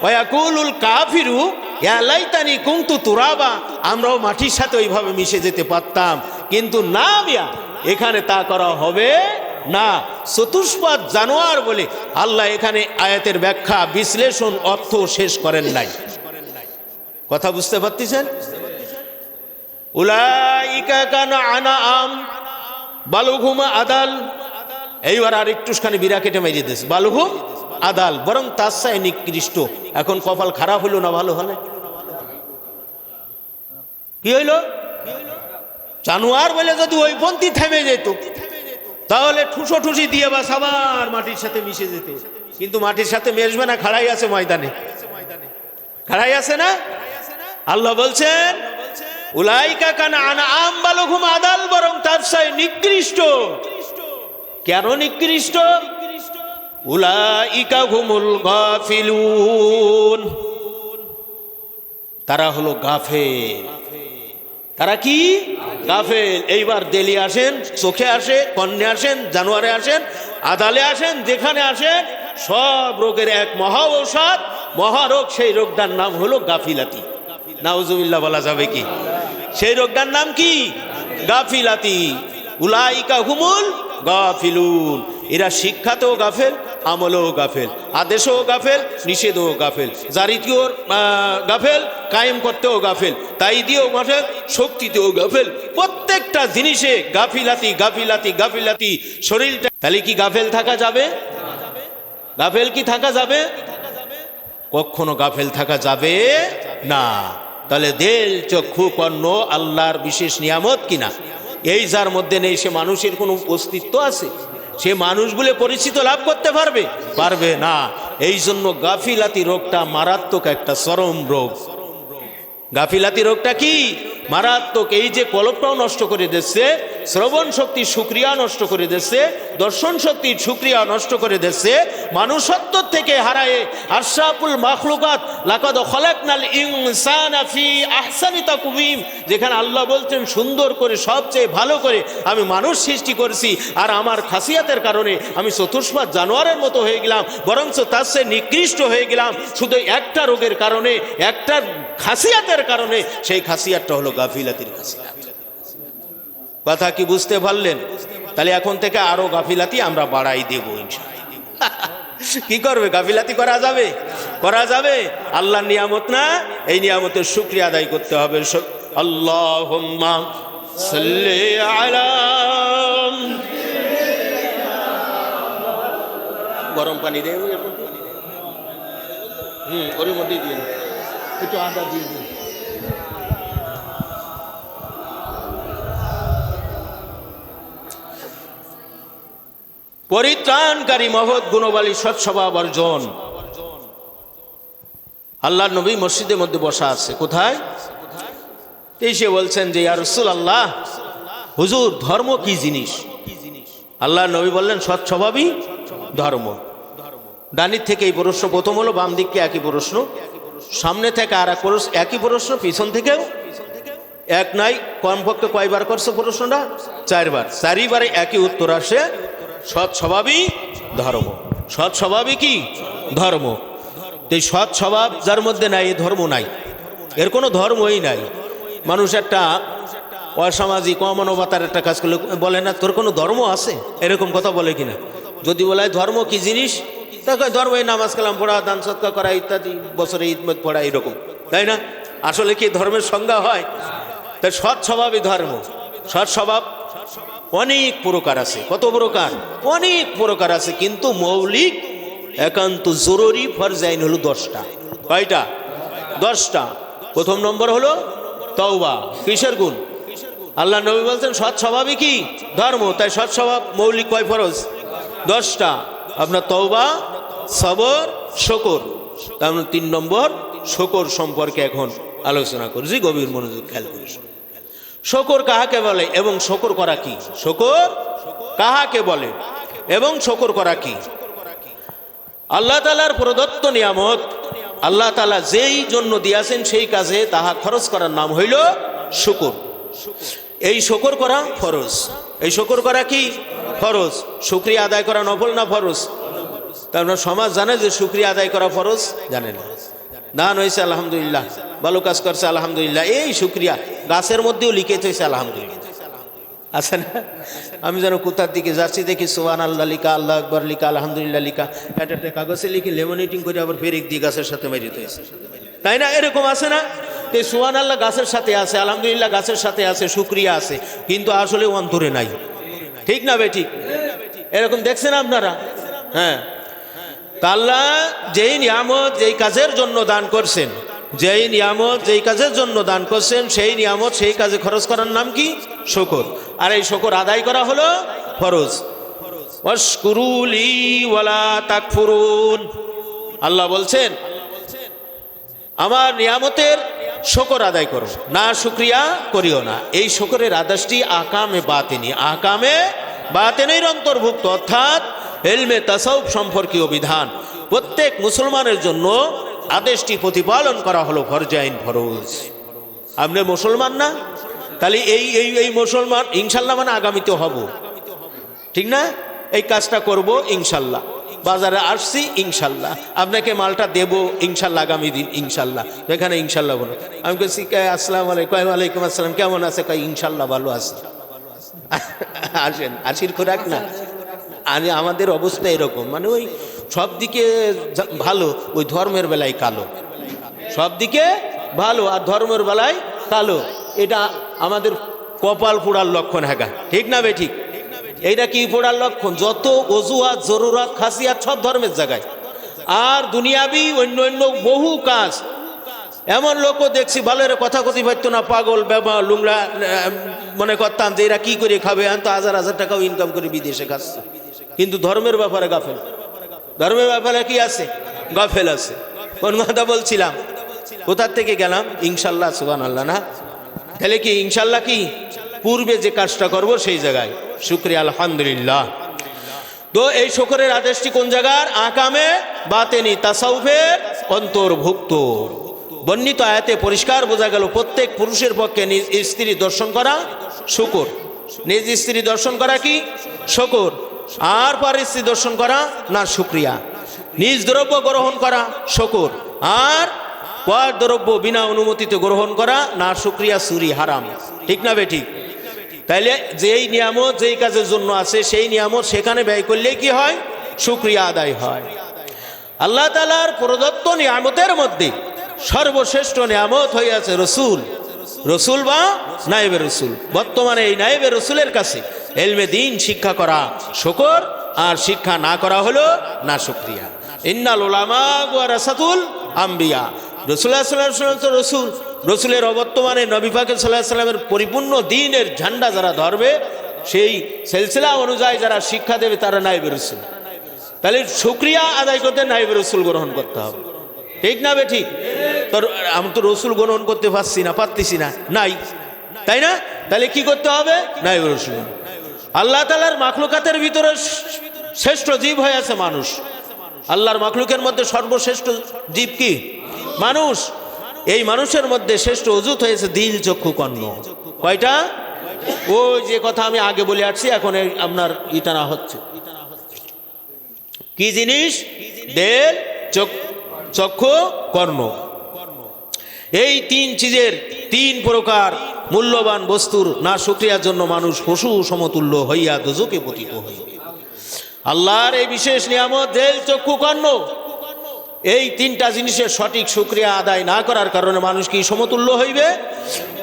ওয়াকুলুল কাফিরু ইয়া লাইতানি কুনতু তুরাবা, আমরাও মাটির সাথে ওইভাবে মিশে যেতে পারতাম, কিন্তু না মিয়া, এখানে তা করা হবে না। চতুষ্পদ জানোয়ার বলে আল্লাহ এখানে আয়াতের ব্যাখ্যা, বিশ্লেষণ, অর্থ শেষ করেন নাই। কথা বুঝতে পারতেছেন? উলাইকা কানা আনাআম বালুহুম আদাল, এইবার আর একটুখানি বিরা কেটে মেরে দিয়েছে, বালুহুম আদাল, বরং তার চাই নিকৃষ্ট। এখন কপাল খারাপ হইল না ভালো হলে? কি হইল? জানোয়ার বলে যদি ওই পন্থী থেমে যেত তাহলে ঠুসো ঠুসি দিয়ে বাস আবার মাটির সাথে মিশে যেত, কিন্তু মাটির সাথে মিশবে না, খাড়াই আছে ময়দানে, খাড়াই আছে না। আল্লাহ বলছেন উলাইকা কানা আনআম বালুহুম আদাল, বরং তার চাই নিকৃষ্ট। কেন নিকৃষ্ট? উলাইকা হুমুল গাফিলুন, তারা হলো গাফেল। তারা কি? গাফেল। এইবার দেলি আসেন, চোখে আসে, কর্ণে আসেন, জানোয়ারে আসেন, আদালে আসেন, যেখানে আসেন, সব রোগের এক মহা ঔষধ, মহারোগ। সেই রোগটার নাম হলো গাফিলাতি। নাউজুবিল্লাহ বলা যাবে কি? সেই রোগটার নাম কি? গাফিলাতি। উলাইকা হুমুল গাফিলুন, এরা শিক্ষাতেও গাফেল, আমলেও গাফেল, আদেশও গাফেল, নিষেধও গাফেল, জারিতেও গাফেল, কায়েম করতেও গাফেল, তাই দিয়েও গাফেল, শক্তিতেও গাফেল, প্রত্যেকটা জিনিসে গাফিলাতি গাফিলাতি গাফিলাতি। শরীরটা তাহলে কি গাফেল থাকা যাবে? গাফেল কি থাকা যাবে? কখনো গাফেল থাকা যাবে না। তাহলে দেল, চক্ষু, কর্ণ আল্লাহর বিশেষ নিয়ামত কিনা? এই যার মধ্যে নেই সে মানুষের কোনো অস্তিত্ব আছে? সে মানুষ বলে পরিচিত লাভ করতে পারবে? পারবে না। এই জন্য গাফিলাতি রোগটা মারাত্মক একটা চরম রোগ। গাফিলাতি রোগটা কি? মারাত্মক। এই যে কলবটাও নষ্ট করে দিচ্ছে, শ্রবণ শক্তি শুকরিয়া নষ্ট করে দিচ্ছে, দর্শন শক্তি শুকরিয়া নষ্ট করে দিচ্ছে, মানুষত্ব থেকে হারায়ে আশরাফুল মাখলুকাত লাকাদ খালাকনাল ইনসানা ফি আহসানি তাকওয়িম, যেখানে আল্লাহ বলছেন সুন্দর করে, সবচেয়ে ভালো করে আমি মানুষ সৃষ্টি করেছি, আর আমার খাসিয়াতের কারণে আমি চতুষ্পদ জানোয়ারের মতো হয়ে গেলাম, বরঞ্চ তার চেয়ে নিকৃষ্ট হয়ে গেলাম শুধু একটা রোগের কারণে, একটা খাসিয়াতের কারণে। সেই খাসিয়াতটা হলো গাফিলাতির খাসিয়াত। কথা কি বুঝতে পারলেন? তাহলে এখন থেকে আরো গাফিলাতি আমরা বাড়াই দেব ইনশাআল্লাহ। কি করবে? গাফিলাতি করা যাবে? করা যাবে। আল্লাহর নিয়ামত না, এই নিয়ামতের শুকরিয়া আদায় করতে হবে। আল্লাহুম্মা সাল্লি আলা, গরম পানি দেব, ওর মধ্যে দিয়ে একটু আদা দিয়ে দিন। পরিত্রাণকারী মহৎ গুণবালী সৎ স্বভাব অর্জন। আল্লাহর নবী মসজিদের মধ্যে বসা আছে। কোথায়? এসে বলছেন যে ইয়া রাসূলুল্লাহ, হুজুর ধর্ম কি জিনিস? আল্লাহর নবী বললেন সৎ স্বভাবই ধর্ম। ডানির থেকে এই প্রশ্ন প্রথম হলো, বাম দিককে একই প্রশ্ন, সামনে থেকে আর এক প্রশ্ন, একই প্রশ্ন, পিছন থেকেও এক নাই। কমপক্ষে কয়বার করছে প্রশ্নটা? 4 বার। 4 বারে একই উত্তর আসে, সৎ স্বভাবই ধর্ম। সৎ স্বভাবই কি? ধর্ম। এই সৎ স্বভাব যার মধ্যে নাই, এ ধর্ম নাই, এর কোনো ধর্মই নাই। মানুষ একটা অসামাজিক অমানবতার একটা কাজ করলে বলে না তোর কোনো ধর্ম আছে, এরকম কথা বলে কিনা? যদি বলে ধর্ম কি জিনিস, তাকে ধর্ম এই নামাজ কালাম পড়া, দান সৎকার করা ইত্যাদি, বছরে ঈদ মত পড়া, এরকম, তাই না? আসলে কি ধর্মের সংজ্ঞা হয়? তাই সৎ স্বভাবই ধর্ম। সৎ স্বভাব অনেক প্রকার আছে। কত প্রকার? অনেক প্রকার আছে, কিন্তু মৌলিক একান্ত জরুরি ফরজাইন হলো 10টা। কয়টা? 10টা। প্রথম নম্বর হলো তওবা। কিসের গুণ? আল্লাহ নবী বলছেন সৎ স্বভাবই কি ধর্ম। তাই সৎ স্বভাব মৌলিক কয় ফরজ? 10টা। আপনার তওবা, সবর, শুকর। তার 3 নম্বর শুকর সম্পর্কে এখন আলোচনা করছি, গভীর মনোযোগ খেয়াল করিস। শুকর কাহাকে বলে এবং শুকর করা কি? শুকর কাহাকে বলে এবং শুকর করা কি? আল্লাহ তাআলার প্রদত্ত নিয়ামত আল্লাহ তাআলা যেই জন্য দিয়েছেন সেই কাজে তাহা খরচ করার নাম হইল শুকর। এই শুকর করা ফরজ। এই শুকর করা কি? ফরজ। শুকরিয়া আদায় করা নফল না ফরজ? তার সমাজ জানে যে শুকরিয়া আদায় করা ফরজ? জানে না। ধান হয়েছে আলহামদুলিল্লাহ, ভালো কাজ করছে আলহামদুলিল্লাহ, এই শুকরিয়া। গাছের মধ্যেও লিখে হয়েছে আলহামদুলিল্লাহ, আছে না? আমি যেন কোথার দিকে যাচ্ছি দেখি সুবহানাল্লাহ লিখা, আল্লাহ আকবার লিখা, আলহামদুলিল্লাহ লিখা, একটা কাগজে লিখে লেমিনেটিং করে আবার ফেরেক দিয়ে গাছের সাথে মেরিত হয়েছে, তাই না? এরকম আছে না? তো সুবহানাল্লাহ গাছের সাথে আছে, আলহামদুলিল্লাহ গাছের সাথে আছে, শুকরিয়া আছে, কিন্তু আসলে অন্তরে নাই। ঠিক না বে ঠিক? এরকম দেখছেন আপনারা? হ্যাঁ। আল্লাহ যেই নিয়ামত যেই কাজের জন্য দান করছেন, যেই নিয়ামত যেই কাজের জন্য দান করছেন, সেই নিয়ামত সেই কাজে খরচ করার নাম কি? শুকর। আর এই শুকর আদায় করা হলো ফরজ। ওয়াশকুরুলি ওয়ালা তাকফুরুন। আল্লাহ বলছেন আমার নিয়ামতের শুকর আদায় করো, না শুকরিয়া করিও না। এই শুকরের আদেশটি আকামে বাতিনি, আকামে বাতিনের অন্তর্ভুক্ত, অর্থাৎ ইলমে তাসাউফ সম্পর্কীয় বিধান। প্রত্যেক মুসলমানের জন্য আদেশটি প্রতিপালন করা হলো ফরজাইন, ফরজ। আপনি মুসলমান না? তাহলে এই মুসলমান ইনশাল্লাহ মানে আগামীতে হব, ঠিক না? এই কাজটা করব ইনশাল্লাহ, বাজারে আসছি ইনশাল্লাহ, আপনাকে মালটা দেব ইনশাল্লাহ আগামী দিন ইনশাল্লাহ। এখানে ইনশাল্লাহ বলো। আমি বলছি আসসালামু আলাইকুম, ওয়ালাইকুম আসসালাম, কেমন আছে? কয় ইনশাল্লাহ ভালো আছে। আসেন, আশির খোরাক না। আমি আমাদের অবস্থা এরকম, মানে ওই সব দিকে ভালো, ওই ধর্মের বেলায় কালো। সব দিকে ভালো আর ধর্মের বেলায় কালো, এটা আমাদের কপাল পোড়ার লক্ষণ। হ্যাঁ, ঠিক না বে ঠিক? এইটা কি পোড়ার লক্ষণ? যত অজুহাত জরুরত খাসিয়াত সব ধর্মের জায়গায়, আর দুনিয়াবি অন্য অন্য বহু কাজ। এমন লোকও দেখছি ভালোর কথা কথি পারতো না, পাগল বেবা লুংরা, মনে করতাম যে এরা কি করে খাবে, তো 1000 টাকাও ইনকাম করে বিদেশে খাচ্ছে, কিন্তু ধর্মের ব্যাপারে গাফেল। ধর্মের ব্যাপারে কি আছে? গাফেল আছে। কোন কথা বলছিলাম? কোথার থেকে গেলাম? ইনশাল্লাহ, সুবহানাল্লাহ না? তাহলে কি ইনশাল্লাহ কি পূর্বে যে কাজটা করব সেই জায়গায় শুকরিয়া, আলহামদুলিল্লাহ। তো এই শুকরের আদেশটি কোন জায়গার? আকামে বাতেনি, তাসাউফের অন্তর্ভুক্ত। বর্ণিত আয়াতে পরিষ্কার বোঝা গেল প্রত্যেক পুরুষের পক্ষে নিজ স্ত্রী দর্শন করা শুকর। নিজ স্ত্রী দর্শন করা কি? শুকর। আর পরের স্ত্রী দর্শন করা না শুকরিয়া। নিজ দ্রব্য গ্রহণ করা শুকর, আর পর দ্রব্য বিনা অনুমতিতে গ্রহণ করা না শুকরিয়া, চুরি হারাম। ঠিক না বে ঠিক? তাইলে যেই নিয়ামত যেই কাজের জন্য আছে সেই নিয়ামত সেখানে ব্যয় করলে কি হয়? শুকরিয়া আদায় হয়। আল্লাহ তাআলার প্রদত্ত নিয়ামতের মধ্যে সর্বশ্রেষ্ঠ নিয়ামত হইয়াছে রসুল। রসুল বা নায়েবে রসুল। বর্তমানে এই নায়েবে রসুলের কাছে ইলমে দ্বীন শিক্ষা করা শুকর, আর শিক্ষা না করা হলো না শুকরিয়া। ইন্নাল উলামা ওয়ারাসাতুল আম্বিয়া। রাসূলুল্লাহ সাল্লাল্লাহু আলাইহি ওয়াসাল্লাম রসুল, রসুলের অবর্তমানে নবী পাক সাল্লাল্লাহু আলাইহি ওয়াসাল্লামের পরিপূর্ণ দ্বীনের ঝান্ডা যারা ধরবে, সেই সিলসিলা অনুযায়ী যারা শিক্ষা দেবে তারা নায়েবে রসুল। তাহলে শুকরিয়া আদায় করতে নায়েবে রসুল গ্রহণ করতে হবে। ঠিক না বে ঠিক? তোর আমি তো রসুল গ্রহণ করতে পারছি না, পারতেছি না, নাই, তাই না? তাহলে কি করতে হবে? নায়েবে রসুল। আল্লাহ তাআলার মাখলুকাতের ভিতরে শ্রেষ্ঠ জীব হয়ে আছে মানুষ। আল্লাহর মাখলুকের মধ্যে সর্বশ্রেষ্ঠ জীব কি? মানুষ। এই মানুষের মধ্যে শ্রেষ্ঠ অজুত হয়েছে দিল, চক্ষু, কর্ণ। কয়টা? ওই যে কথা আমি আগে বলে আসছি, এখন আপনার ইটানা হচ্ছে। কি জিনিস? দিল, চক্ষু, কর্ণ। এই তিন চিজের তিন প্রকার মূল্যবান বস্তুর না শুকরিয়ার জন্য মানুষ পশু সমতুল্য হইয়া দোজকে পতিত হইবে। আল্লাহর এই বিশেষ নিয়ামত দিল চক্ষু কর্ণ, এই তিনটা জিনিসের সঠিক শুকরিয়া আদায় না করার কারণে মানুষ কি সমতুল্য হইবে?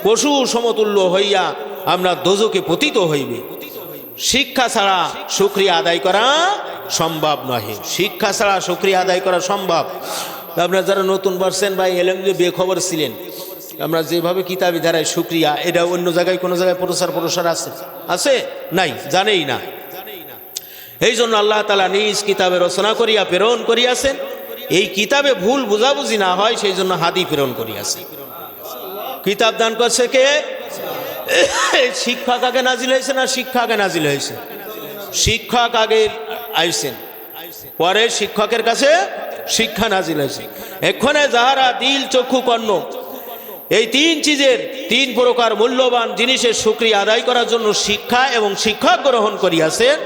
পশু সমতুল্য হইয়া আমরা দোজকে পতিত হইবে। শিক্ষা ছাড়া শুকরিয়া আদায় করা সম্ভব নহে। শিক্ষা ছাড়া শুকরিয়া আদায় করা সম্ভব। আপনারা যারা নতুন বর্ষেন বা এলেম যে বেখবর ছিলেন, আমরা যেভাবে কিতাবি ধারায় শুকরিয়া, এটা অন্য জায়গায় কোনো জায়গায় প্রসার আছে? আছে? নাই, জানেই না। এই জন্য আল্লাহ তাআলা নিজ কিতাবে রচনা করিয়া প্রেরণ করিয়াছেন। এই কিতাবে ভুল বুঝাবুঝি না হয় সেই জন্য হাদি প্রেরণ করিয়াছে। কিতাব দান করছে কে? শিক্ষক আগে নাজিল হয়েছে না শিক্ষা আগে নাজিল হয়েছে? শিক্ষক আগে আইছেন, পরে শিক্ষকের কাছে শিক্ষা নাজিল হয়েছে। এখানে যাহারা দিল চক্ষু কর্ণ এই তিন চিজের তিন প্রকার মূল্যবান জিনিসের শুকরিয়া আদায় করার জন্য শিক্ষা এবং শিক্ষক গ্রহণ করিয়াছেন,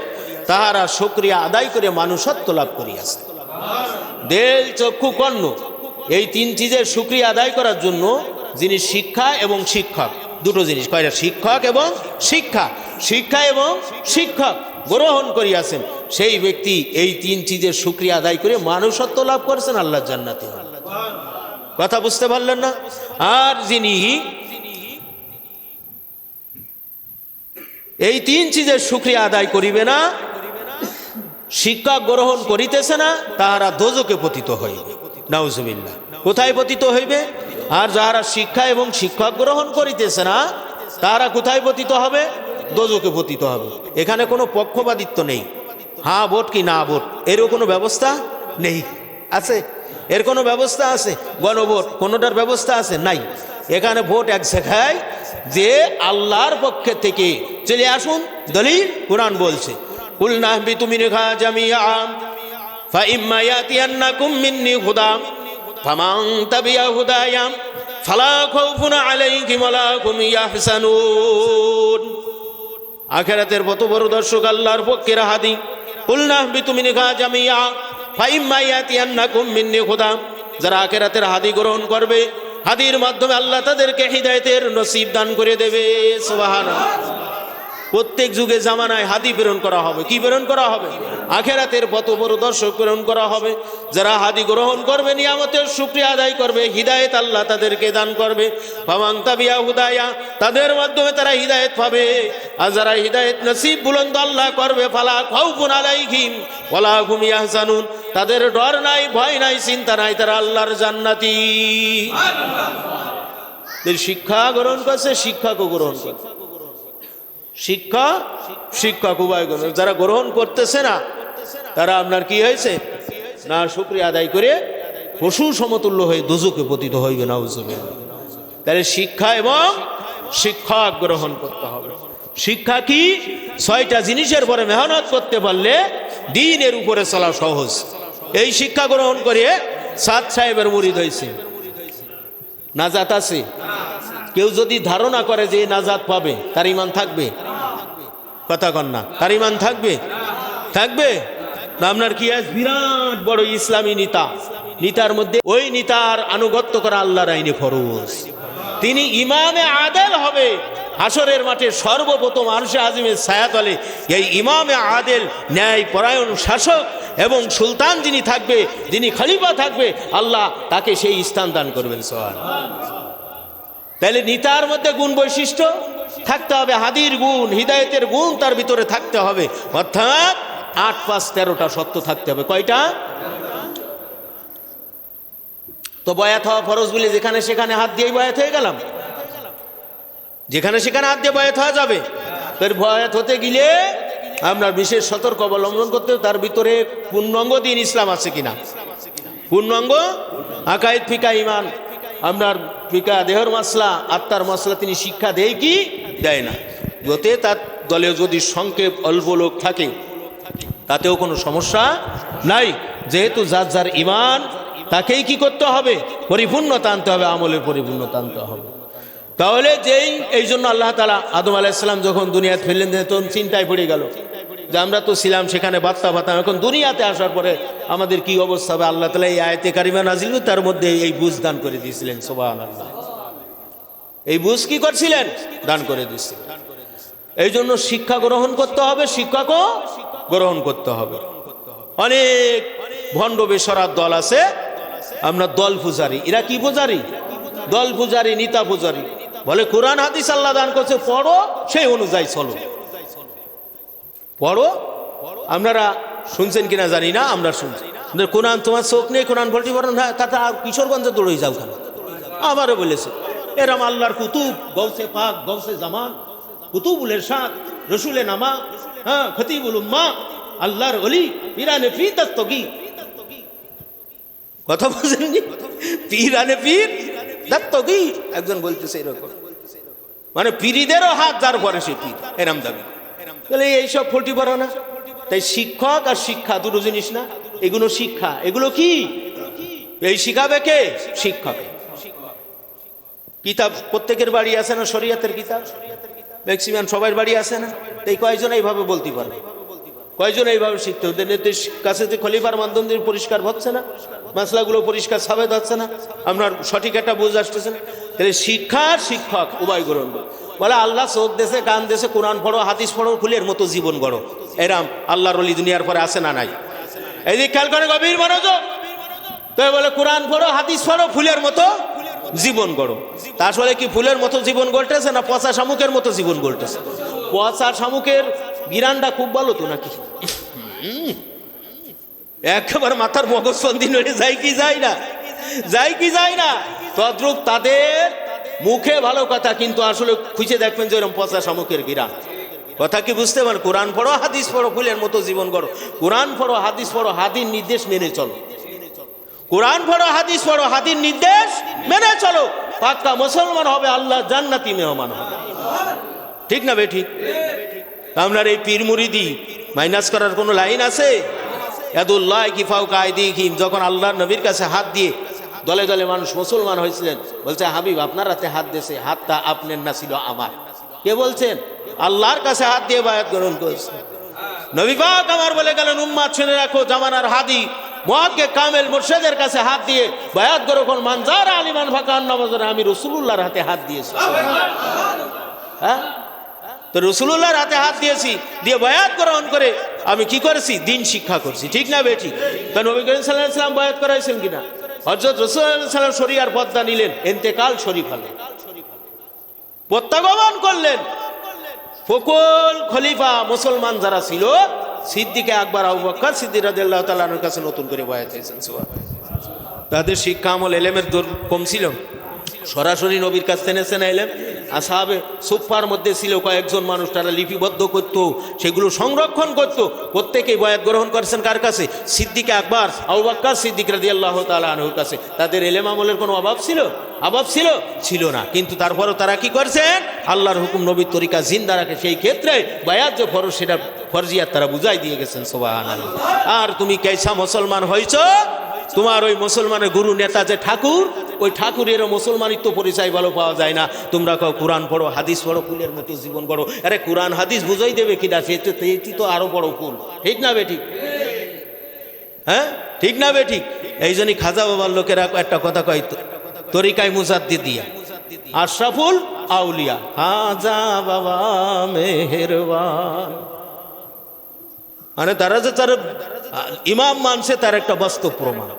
তাহারা শুকরিয়া আদায় করে মানুষত্ব লাভ করিয়াছে। দিল চক্ষু কর্ণ এই তিন চিজের শুকরিয়া আদায় করার জন্য যিনি শিক্ষা এবং শিক্ষক, দুটো জিনিস কয়টা? শিক্ষক এবং শিক্ষা, শিক্ষা এবং শিক্ষক গ্রহণ করিয়াছেন, সেই ব্যক্তি এই তিন চিজের শুকরিয়া আদায় করে মানুষত্ব লাভ করেছেন, আল্লাহর জান্নাতে। কথা বুঝতে পারলেন না? আর যিনি এই তিন চিজের শুকরিয়া আদায় করিবে না, শিক্ষক গ্রহণ করিতেছে না, তাহারা দোজকে পতিত হইবে। নাউজুবিল্লাহ। কোথায় পতিত হইবে? আর যাহারা শিক্ষা এবং শিক্ষক গ্রহণ করিতেছে না, তাহারা কোথায় পতিত হবে? দোজকে পতিত হবে। এখানে কোনো পক্ষপাতিত্ব নেই, হ্যাঁ ভোট কি না ভোট, এরও কোনো ব্যবস্থা নেই। আছে? এর কোনো ব্যবস্থা আছে? গণভোট কোনোটার ব্যবস্থা আছে? নাই। এখানে ভোট এক জায়গায় যে আল্লাহর পক্ষে থেকে চলে আসুন, দলিল কুরআন বলছে, কুল নাহবিতু মিনহা জামিআন ফাইম্মা ইয়াতিয়ান্নাকুম মিন্নি হুদা ফামান তাবিআ হুদায়া ফালা খাউফুন আলাইহিম ওয়ালা হুম ইয়াহজানুন। আখিরাতের কত বড় দর্শক আল্লাহর পক্ষের হাদি। কুল নাহবিতু মিনহা জামিআ ফাইম্মা ইয়াতিয়ান্নাকুম মিন্নি হুদা, যারা আখিরাতের হাদি গ্রহণ করবে, হাদির মাধ্যমে আল্লাহ তাদেরকে হিদায়াতের নসিব দান করে দেবে। সুবহানাল্লাহ। প্রত্যেক যুগে জামানায় হাদি প্রেরণ করা হবে। কি প্রেরণ করা হবে? আখিরাতের কত বড় দর্শক প্রেরণ করা হবে। যারা হাদি গ্রহণ করবে, নিয়ামতের শুকরিয়া আদায় করবে, হিদায়াত আল্লাহ তাদেরকে দান করবে। ফামান তাবিআ হুদায়া, তাদের মাধ্যমে তারা হিদায়াত পাবে। আর যারা হিদায়াত নসিব বুলন্দ আল্লাহ করবে, ফালা খাউফুন আলাইহিম ওয়ালা হুম ইয়াহজানুন, তাদের ডর নাই, ভয় নাই, চিন্তা নাই, তারা আল্লাহর জান্নাতি। শিক্ষা গ্রহণ করছে, শিক্ষাকে গ্রহণ করছে। শিক্ষা শিক্ষক উভয় গ্রহণ। যারা গ্রহণ করতেছে না, তারা আপনার কি হয়েছে? না শুকরিয়া আদায় করে পশু সমতুল্য হয়ে দোজকে পতিত হইবে। নাউজুবিল্লাহ। তাহলে শিক্ষা এবং শিক্ষক গ্রহণ করতে হবে। শিক্ষা কি? 6টা জিনিসের পরে মেহনত করতে পারলে দ্বীনের উপরে চলা সহজ। এই শিক্ষা গ্রহণ করে সাদ সাহেবের মুরিদ হয়েছে, নাজাত আছে। কেউ যদি ধারণা করে যে নাজাত পাবে, তার ঈমান থাকবে? কথা কন না, তার ঈমান থাকবে? থাকবে না? আপনার কি আজ বিরাট বড় ইসলামী নেতা, নেতার মধ্যে ওই নেতার আনুগত্য করা আল্লাহর আইনে ফরজ। তিনি ইমামে আদেল হবে। হাসরের মাঠে সর্বপ্রথম আরশে আজিমের ছায়াতলে এই ইমামে আদেল, ন্যায় পরায়ণ শাসক এবং সুলতান যিনি থাকবে, যিনি খলিফা থাকবে, আল্লাহ তাকে সেই স্থান দান করবেন। সুবহানাল্লাহ। তাহলে নেতার মধ্যে গুণ বৈশিষ্ট্য থাকতে হবে, হাদির গুণ, হিদায়তের গুণ তার ভিতরে থাকতে হবে। অর্থাৎ 8, 5, 13টা সত্য থাকতে হবে। কয়টা? তো বয়াত হওয়া ফরজ বলে যেখানে সেখানে হাত দিয়েই বয়াত হয়ে গেলাম? যেখানে সেখানে হাত দিয়ে বয়াত হওয়া যাবে? তার বয়াত হতে গেলে আপনার বিশেষ সতর্ক অবলম্বন করতে হবে। তার ভিতরে পূর্ণাঙ্গ দিন ইসলাম আছে কিনা, পূর্ণাঙ্গ আকায়েদ, ফিকা, ইমান, আপনার ফিকা, দেহর মাসলা, আত্মার মাসলা তিনি শিক্ষা দেয় কি দেয় না। যতে তার দলে যদি সংক্ষেপ অল্প লোক থাকে তাতেও কোনো সমস্যা নাই, যেহেতু যার যার ইমান তাকেই কি করতে হবে? পরিপূর্ণতা আনতে হবে, আমলের পরিপূর্ণতা আনতে হবে। তাহলে এই জন্য আল্লাহ তাআলা আদম আলাইহিস সালাম যখন দুনিয়াতে ফেললেন, তখন চিন্তায় পড়ে গেল, যে আমরা তো ছিলাম সেখানে বার্তা বাতাম, এখন দুনিয়াতে আসার পরে আমাদের কি অবস্থা হবে। আল্লাহ তাআলা এই আয়াতে কারিমা নাজিল করে তার মধ্যে এই বুঝ দান করে দিয়েছিলেন। সুবহানাল্লাহ, এই বুঝ কি করছিলেন? দান করে দিয়েছিলেন। এই জন্য শিক্ষা গ্রহণ করতে হবে, শিক্ষকও গ্রহণ করতে হবে। অনেক ভণ্ড বেসরার দল আছে, আমরা দল পূজারি। এরা কি পূজারি? দল পূজারি, নিতা পূজারি। বলে কোরআন হাদিস আল্লাহ দান করছে, পড়ো সেই অনুযায়ী চলো। পড়ো, আপনারা শুনছেন কিনা জানি না, আমরা শুনছি। কোরআন তোমার চোখ নেই, কোরআন ভর্তি পড়ো না, তাতে কিশোরগঞ্জে দৌড়ে যাও কেন? আমারও বলেছে এরম আল্লাহর কুতুব, গৌসে পাক, গৌসে জামান, কুতুবুল ইরশাদ, রসুলে নামা, হ্যাঁ, খতিবুল উম্মাহ, আল্লাহর ওলি, পীরানে পীর দস্তগীর। কথা বুঝেননি? পীরানে পীর দস্তগীর একজন বলতেছে এরকম, মানে পীরিদেরও হাত যার পরে সে পীর, এরম দাবি। তাহলে এইসব ফলটি পড়ো না। তাই শিক্ষক আর শিক্ষা দুটো জিনিস না। এগুলো শিক্ষা, এগুলো কি? এই শিখাবে কে? শিক্ষক। কিতাব প্রত্যেকের বাড়ি আছে না? শরীয়তের কিতাব ম্যাক্সিমাম সবার বাড়ি আছে না? এই কয়জন এইভাবে বলতে পারবে? কয়জন এইভাবে শিখতে হবে? কাছে যে খলিফার মাধ্যম দিয়ে পরিষ্কার হচ্ছে না, মাসলাগুলো পরিষ্কার সাবেদ হচ্ছে না, আপনার সঠিক একটা বুঝ আসতেছে না। তাহলে শিক্ষা আর শিক্ষক উভয় গ্রহণ করো। বলে আল্লাহ চোখ দেশে, কান দেশে, কোরআন পড়ো, হাদিস পড়ো, ফুলের মতো জীবন গড়ো। এরাম আল্লাহর ওলি দুনিয়ার পরে আছে না নাই? এই যে খেয়াল করে গভীর মনোযোগ। তো বলে কোরআন পড়ো, হাদিস পড়ো, ফুলের মতো জীবন গড়ো। তা আসলে কি ফুলের মতো জীবন গড়তেছে না পচা শামুকের মতো জীবন গড়তেছে? পচা শামুকের গিরানটা খুব ভালো তো নাকি? একেবারে মাথার মগজবন্দি নড়ে যায় কি যায় না? যায় কি যায় না? তদ্রূপ তাদের মুখে ভালো কথা, কিন্তু আসলে খুঁজে দেখবেন যে এরকম পচা শামুকের গিরান। কথা কি বুঝতে পারেন? কোরআন পড়ো, হাদিস পড়ো, ফুলের মতো জীবন গড়ো। কোরআন পড়ো, হাদিস পড়ো, হাদির নির্দেশ মেনে চলো। কোরআন পড়ো, হাদিস পড়ো, হাদির নির্দেশ মেনে চলো। পাক্কা মুসলমান হবে, আল্লাহ জান্নাতি মেহমান হবে। ঠিক না বেঠিক? আপনার এই পীর মুরিদি মাইনাস করার কোনো লাইন আছে? ইয়াদুল্লাহ কি ফাওকা আইদিহিম, যখন আল্লাহর নবীর কাছে হাত দিয়ে দলে দলে মানুষ মুসলমান হয়েছিলেন, বলছে হাবিব আপনার হাতে হাত দিয়েছে, হাতটা আপনার না ছিল আমার। কে বলছেন? আল্লাহর কাছে হাত দিয়ে বায়াত গ্রহণ করেছে। নবী পাক আমার বলে গেলেন, উম্মাত শুনে রাখো, জামানার হাদি মুহাক্কিক কামেল মুর্শিদের কাছে হাত দিয়ে বায়াত গ্রহণ, মানজার আলিমান ফাকান নবজরে, আমি রাসূলুল্লাহর হাতে হাত দিয়েছি। হ্যাঁ, তো রাসূলুল্লাহর হাতে হাত দিয়েছি, দিয়ে বায়াত গ্রহণ করে আমি কি করেছি? দিন শিক্ষা করছি। ঠিক না বেঠিক? তা নবী করিম সাল্লাল্লাহু আলাইহি ওয়াসাল্লাম বায়াত করাইছেন কিনা? হযরত রাসূল সাল্লাল্লাহু আলাইহি ওয়াসাল্লাম শরিয়ার পর্দা নিলেন, ইন্তেকাল শরীফ হলেন, প্রত্যাগমন করলেন। সকল খলিফা মুসলমান যারা ছিল, সিদ্দিকে আকবর, আবু বকর সিদ্দিক রাদিয়াল্লাহু তাআলা আনহুর কাছে নতুন করে বায়াত হয়েছেন। তাদের শিক্ষা আমল এলেমের দর কম ছিল, সরাসরি নবীর কাছ থেকে নেছেন এলেম। আসহাবে সুফার মধ্যে ছিল কয়েকজন মানুষ, তারা লিপিবদ্ধ করত, সেগুলো সংরক্ষণ করত। প্রত্যেকেই বায়াত গ্রহণ করেছেন কার কাছে? সিদ্দিকে আকবর, আবু বকর সিদ্দিক রাদিয়াল্লাহু তাআলা আনহুর কাছে। তাদের এলেম আমলের কোনো অভাব ছিল? অভাব ছিল? ছিল না। কিন্তু তারপরেও তারা কি করছেন? আল্লাহর হুকুম, নবীর তরিকা জিন্দা রাখে। সেই ক্ষেত্রে বায়াত যে ফরজ, সেটা ফরজিয়াত তারা বুঝাই দিয়ে গেছেন। সুবহানাল্লাহ। আর তুমি কেসা মুসলমান হয়েছো, তোমার ওই মুসলমানের গুরু নেতা যে ঠাকুর, ওই ঠাকুরেরও মুসলমানিত্ব পরিচয় ভালো পাওয়া যায় না। তোমরা কও কোরআন পড়ো, হাদিস পড়ো, ফুলের মতো জীবন গড়ো। আরে কোরআন হাদিস বুঝাই দেবে কিনা? সেটি তো আরো বড় ফুল। ঠিক না বেঠিক? হ্যাঁ, ঠিক না বেঠিক? এই জন্যই খাজা বাবার লোকেরা একটা কথা কয়, তরিকায় মুজাদ্দিদিয়া আশরাফুল আউলিয়া, খাজা বাবা মেহেরবান। মানে তারা যে তার ইমাম মানছে, তার একটা বাস্তব প্রমাণ।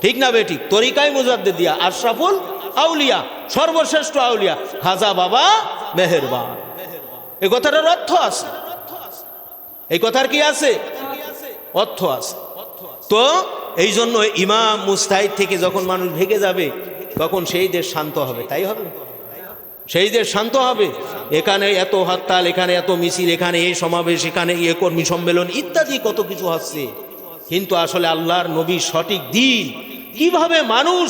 ঠিক না বেঠিক? তরিকায় মুজাদ্দিদিয়া আশরাফুল আউলিয়া, সর্বশ্রেষ্ঠ আউলিয়া, খাজা বাবা মেহেরবান। এই কথাটার অর্থ আছে। এই কথার কি আছে? অর্থ আছে। তো এই জন্য ইমাম মুস্তাহিদ থেকে যখন মানুষ ভেগে যাবে, তখন সেই দেশ শান্ত হবে। তাই হবে? সেই দেশ শান্ত হবে। এখানে এত হরতাল, এখানে এত মিছিল, এখানে এই সমাবেশ, এখানে এই কর্মী সম্মেলন ইত্যাদি কত কিছু হচ্ছে, কিন্তু আসলে আল্লাহর নবীর সঠিক দিন, কিভাবে মানুষ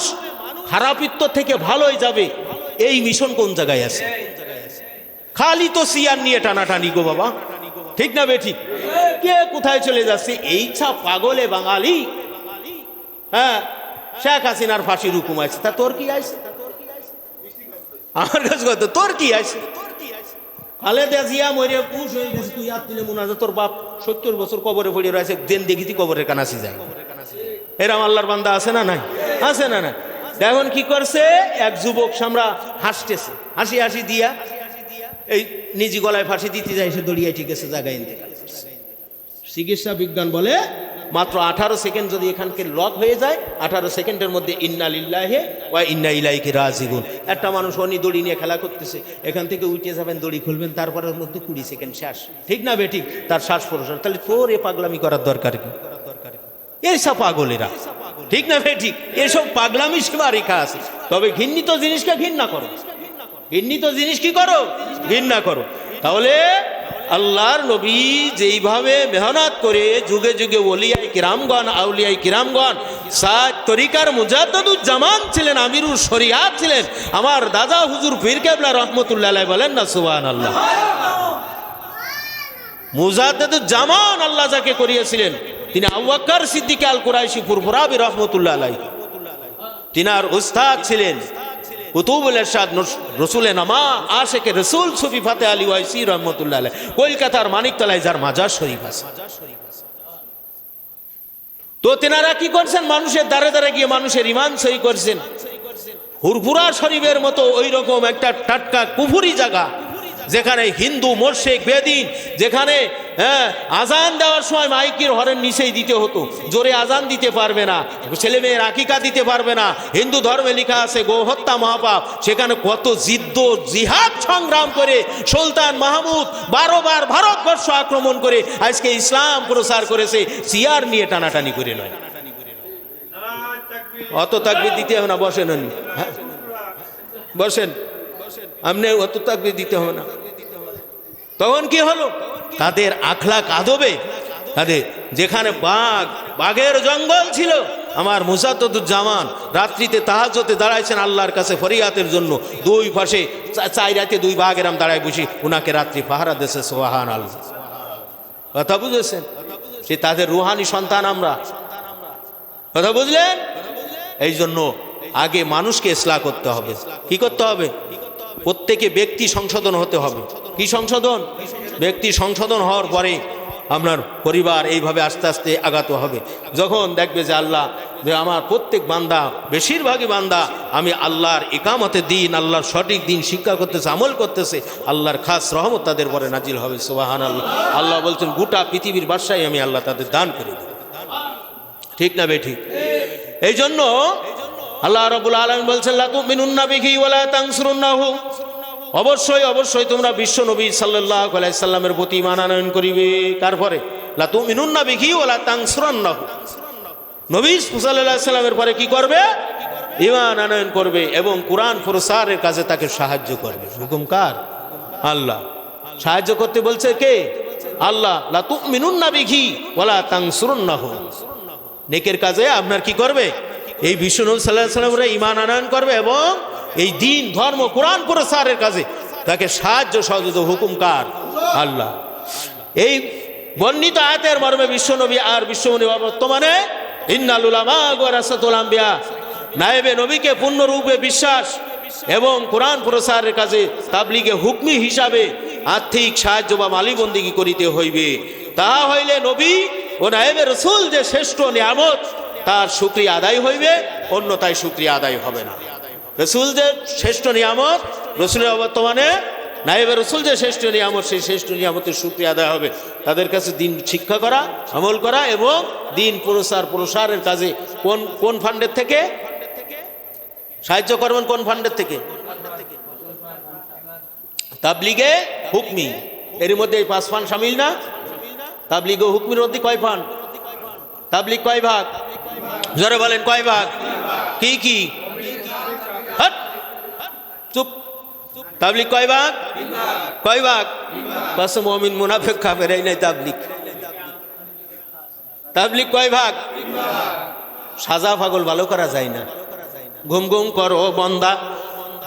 খারাপিত্ব থেকে ভালোই যাবে, এই মিশন কোন জায়গায় আছে? খালি তো সিয়ার নিয়ে টানাটানি গো বাবা। ঠিক না বেঠিক? কে কোথায় চলে যাচ্ছে? এই ছা পাগলে বাঙালি। হ্যাঁ, শেখ হাসিনার ফাঁসির হুকুম আছে, তা তোর কি আছে? আমার কাছে কত তোর কি আছে? খালেদা জিয়া মরে পুষ হয়ে গেছে, তুই আর তুলে মনে আছে তোর বাপ 70 বছর কবরে পড়ে রয়েছে, দেন দেখিতি কবরের কানাসি যায়। এরম আল্লাহর বান্দা আছে না নাই? আছে না নাই? এখন কি করছে, এক যুবক সামরা হাসতেছে, হাসি হাসি দিয়া এই নিজি গলায় ফাঁসি দিতে যায়, সে দড়িয়ে ঠিক আছে জায়গায় ইন্তেকাল করছে। চিকিৎসা বিজ্ঞান বলে মাত্র 18 সেকেন্ড যদি এখানকে লক হয়ে যায়, 18 সেকেন্ডের মধ্যে ইন্না লিল্লাহি ওয়া ইন্না ইলাইহি রাজিউন। একটা মানুষ অনি দড়ি নিয়ে খেলা করতেছে, এখান থেকে উঠে যাবেন, দড়ি খুলবেন, তারপরের মধ্যে 20 সেকেন্ড শেষ, ঠিক না বেঠিক? তার শ্বাস প্রশ্বাস, তাহলে তোর এ পাগলামি করার দরকার কি? এইসব পাগলেরা, ঠিক না বেঠিক? এসব পাগলামি সীমা রেখা আছে। তবে ঘৃণিত জিনিসকে ঘৃণা করো, ঘৃণিত জিনিস কি করো? ঘৃণা করো। তাহলে আল্লাহর নবী যেইভাবে মেহনত করে যুগে যুগে ওলিয়াই কিরামগণ, আউলিয়াই কিরামগণ, সাত তরিকার মুজাদ্দিদুজ্জামান ছিলেন, আমিরুল শরিয়াত ছিলেন, আমার দাদা হুজুর পীর কেবলা রহমতুল্লাহ আলাইহি, বলেন না সুবহানাল্লাহ। মুজাদ্দিদুজ্জামান আল্লাহ যাকে করিয়েছিলেন তিনি আবু বকর সিদ্দিক আল কুরাইশি ফুরফুরাবি রহমতুল্লাহ আলাইহি। তিনার উস্তাদ ছিলেন কুতুবুল ইরশাদ রসুলে নামা আশেকে রসুল সুফি ফাতে আলী ওয়াইসি রহমতুল্লাহ আলাইহি, কলকাতার মানিকতলায় যার মাজার শরীফ আছে। তো তেনারা কি করছেন, মানুষের দ্বারে দ্বারে গিয়ে মানুষের ইমান সহি করছেন। ফুরফুরা শরীফের মতো ওই রকম একটা টাটকা কুফুরি জায়গা, যেখানে হিন্দু মোরশেক বেদিন, যেখানে আজান দেওয়ার সময় মাইকের হরেন নিচেই দিতে হতো, জোরে আজান দিতে পারবে না, ছেলে মেয়ের আকিকা দিতে পারবে না, হিন্দু ধর্মে লেখা আছে গোহত্যা মহাপাপ। সেখানে কত জিদ্দ জিহাদ সংগ্রাম করে সুলতান মাহমুদ 12 বার ভারতবর্ষ আক্রমণ করে আজকে ইসলাম প্রচার করেছে, সিয়ার নিয়ে টানাটানি করে নয়। অত তাকবীর দিতে হবে না, বসেন, বসেন, আপনি অত তাকবীর দিতে হবে না। তখন কি হলো, তাদের আখলাক আদবে, তাদের যেখানে বাঘের জঙ্গল ছিল, আমার মুজাদ্দিদুজ্জামান রাত্রিতে তাহাজ্জুদে দাঁড়াইছেন আল্লাহর কাছে ফরিয়াদের জন্য, দুই পাশে 4 রাতে 2 বাঘ এরম দাঁড়ায় বসি উনাকে রাত্রি পাহারা দিয়েছে। সুবহানাল্লাহ, কথা বুঝেছেন? সে তাদের রুহানি সন্তান আমরা, কথা বুঝলেন? এই জন্য আগে মানুষকে ইসলাহ করতে হবে। কি করতে হবে? প্রত্যেকে ব্যক্তি সংশোধন হতে হবে। কি সংশোধন? ব্যক্তি সংশোধন হওয়ার পরে আপনার পরিবার এইভাবে আস্তে আস্তে আগাতে হবে। যখন দেখবে যে আল্লাহ, যে আমার প্রত্যেক বান্দা, বেশিরভাগই বান্দা আমি আল্লাহর ইকামতে দিন, আল্লাহর সঠিক দিন শিক্ষা করতেছে, আমল করতেছে, আল্লাহর খাস রহমত তাদের পরে নাজিল হবে। সুবহানাল্লাহ। আল্লাহ বলছেন গোটা পৃথিবীর বাদশাহী আমি আল্লাহ তাদের দান করে দেব, ঠিক না বেঠিক? এই জন্য আল্লাহ রাব্বুল আলামিন বলছেন লা তুমিনুন্না বিহি ওয়া লা তানসুরুন্নাহু, অবশ্যই অবশ্যই তোমরা বিশ্ব নবী সাল্লাল্লাহু আলাইহি সাল্লামের প্রতি ঈমান আনয়ন করিবে। তারপরে লা তুমিনুন্না বিহি ওয়া লা তানসুরুন্নাহু, নবী সাল্লাল্লাহু আলাইহি সাল্লামের পরে কি করবে? ঈমান আনয়ন করবে এবং কোরআন প্রচারের কাজে তাকে সাহায্য করবে। হুকুম কার? আল্লাহ। সাহায্য করতে বলছে কে? আল্লাহ। লা তুমিনুন্না বিহি ওয়া লা তানসুরুন্নাহু, নেকের কাজে আপনার কি করবে? এই বিশ্ব নবী সাল্লাল্লাহু আলাইহি সাল্লামের ঈমান আনয়ন করবে এবং এই দিন ধর্ম কোরআন প্রচারের কাজে তাকে সাহায্য সহযোগিতা। হুকুম কার? আল্লাহ। এই বর্ণিত আয়াতের মর্মে বিশ্বনবী আর বিশ্বনবী বর্তমানে ইন্নাল উলামা ওয়ারাসাতুল আম্বিয়া, নায়েবে নবীকে পূর্ণরূপে বিশ্বাস এবং কোরআন প্রচারের কাজে তাবলীগে হুকমি হিসাবে আর্থিক সাহায্য বা মালিবন্দিগি করিতে হইবে। তাহা হইলে নবী ও নায়েবে রাসূল যে শ্রেষ্ঠ নিয়ামত, তার শুকরিয়া আদায় হইবে, অন্যথায় শুকরিয়া আদায় হবে না। রসুল যে শ্রেষ্ঠ নিয়ামত, রসুলের বর্তমানে নায়েবে রসুল যে শ্রেষ্ঠ নিয়ামত, সেই শ্রেষ্ঠ নিয়ামতের শুকরিয়া আদায় হবে। তাদের কাছে দিন শিক্ষা করা, আমল করা এবং দিন প্রসারের কাজে কোন ফান্ডের থেকে সাহায্য করবেন? কোন ফান্ডের থেকে? তাবলীগে হুকমি, এর মধ্যে 5 ফান্ড শামিল না? তাবলীগে হুকমির মধ্যে কয় ফান্ড? তাবলীগ কয় ভাগ? জোরে বলেন, কয় ভাগ? কি কি? চুপ। তাবলীগ কয় ভাগ? কয় ভাগ? বাস মুমিন মুনাফিক কাফের, এই নাই তাবলীগ। তাবলীগ কয় ভাগ? সাজা পাগল ভালো করা যায় না। ঘুম ঘুম করো বান্দা,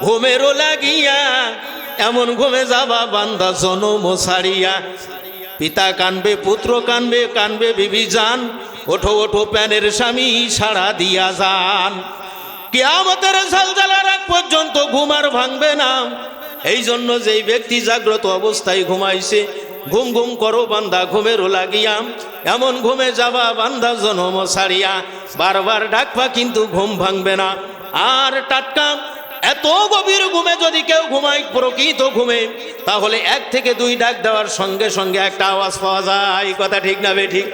ঘুমেরও লাগিয়া এমন ঘুমে যাবা বান্দা জনম ছাড়িয়া। পিতা কানবে, পুত্র কানবে, কানবে বিবি জান, ওঠো ওঠো প্যানের স্বামী সাড়া দিয়া যান। কিয়ামতের ঝালঝালার আগ পর্যন্ত ঘুম আর ভাঙবে না। এই জন্য যেই ব্যক্তি জাগ্রত অবস্থায় ঘুমাইছে, ঘুম ঘুম করো বান্দা ঘুমেরও লাগিয়া, এমন ঘুমে যাবা বান্দা জনম ছাড়িয়া, বারবার ডাকবা কিন্তু ঘুম ভাঙবে না। আর টাটকা এত গভীর ঘুমে যদি কেউ ঘুমায় প্রকৃত ঘুমে, তাহলে 1 থেকে 2 ডাক দেওয়ার সঙ্গে সঙ্গে একটা আওয়াজ পাওয়া যায়। কথা ঠিক না বে ঠিক?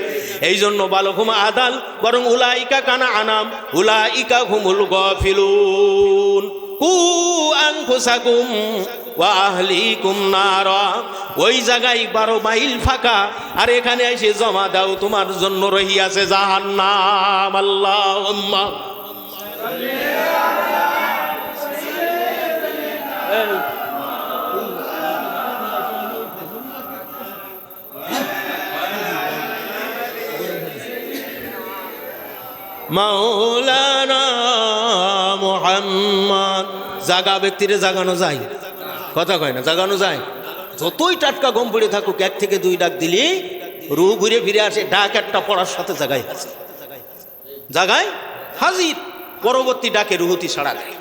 এই জন্য ভালো ঘুম আদাল, বরং উলাইকা কানা আনাম, উলাইকা হুমুল গাফিলুন। কু আনফুসাকুম ওয়া আহলিকুম নারা, ওই জায়গায় 12 মাইল ফাঁকা, আর এখানে এসে জমা দাও, তোমার জন্য রহিয়াছে জাহান্নাম। আল্লাহুম্মা মাওলানা মুহাম্মদ। জাগা ব্যক্তিরে জাগানো যায়, কথা কয় না, জাগানো যায়। যতই টাটকা ঘুম পড়ে থাকুক, 1 থেকে 2 ডাক দিলি রু ঘুরে ফিরে আসে। ডাক একটা পড়ার সাথে জাগায় হাজির, জাগায় হাজির, পরবর্তী ডাকে রুহুতি সাড়া দেয়।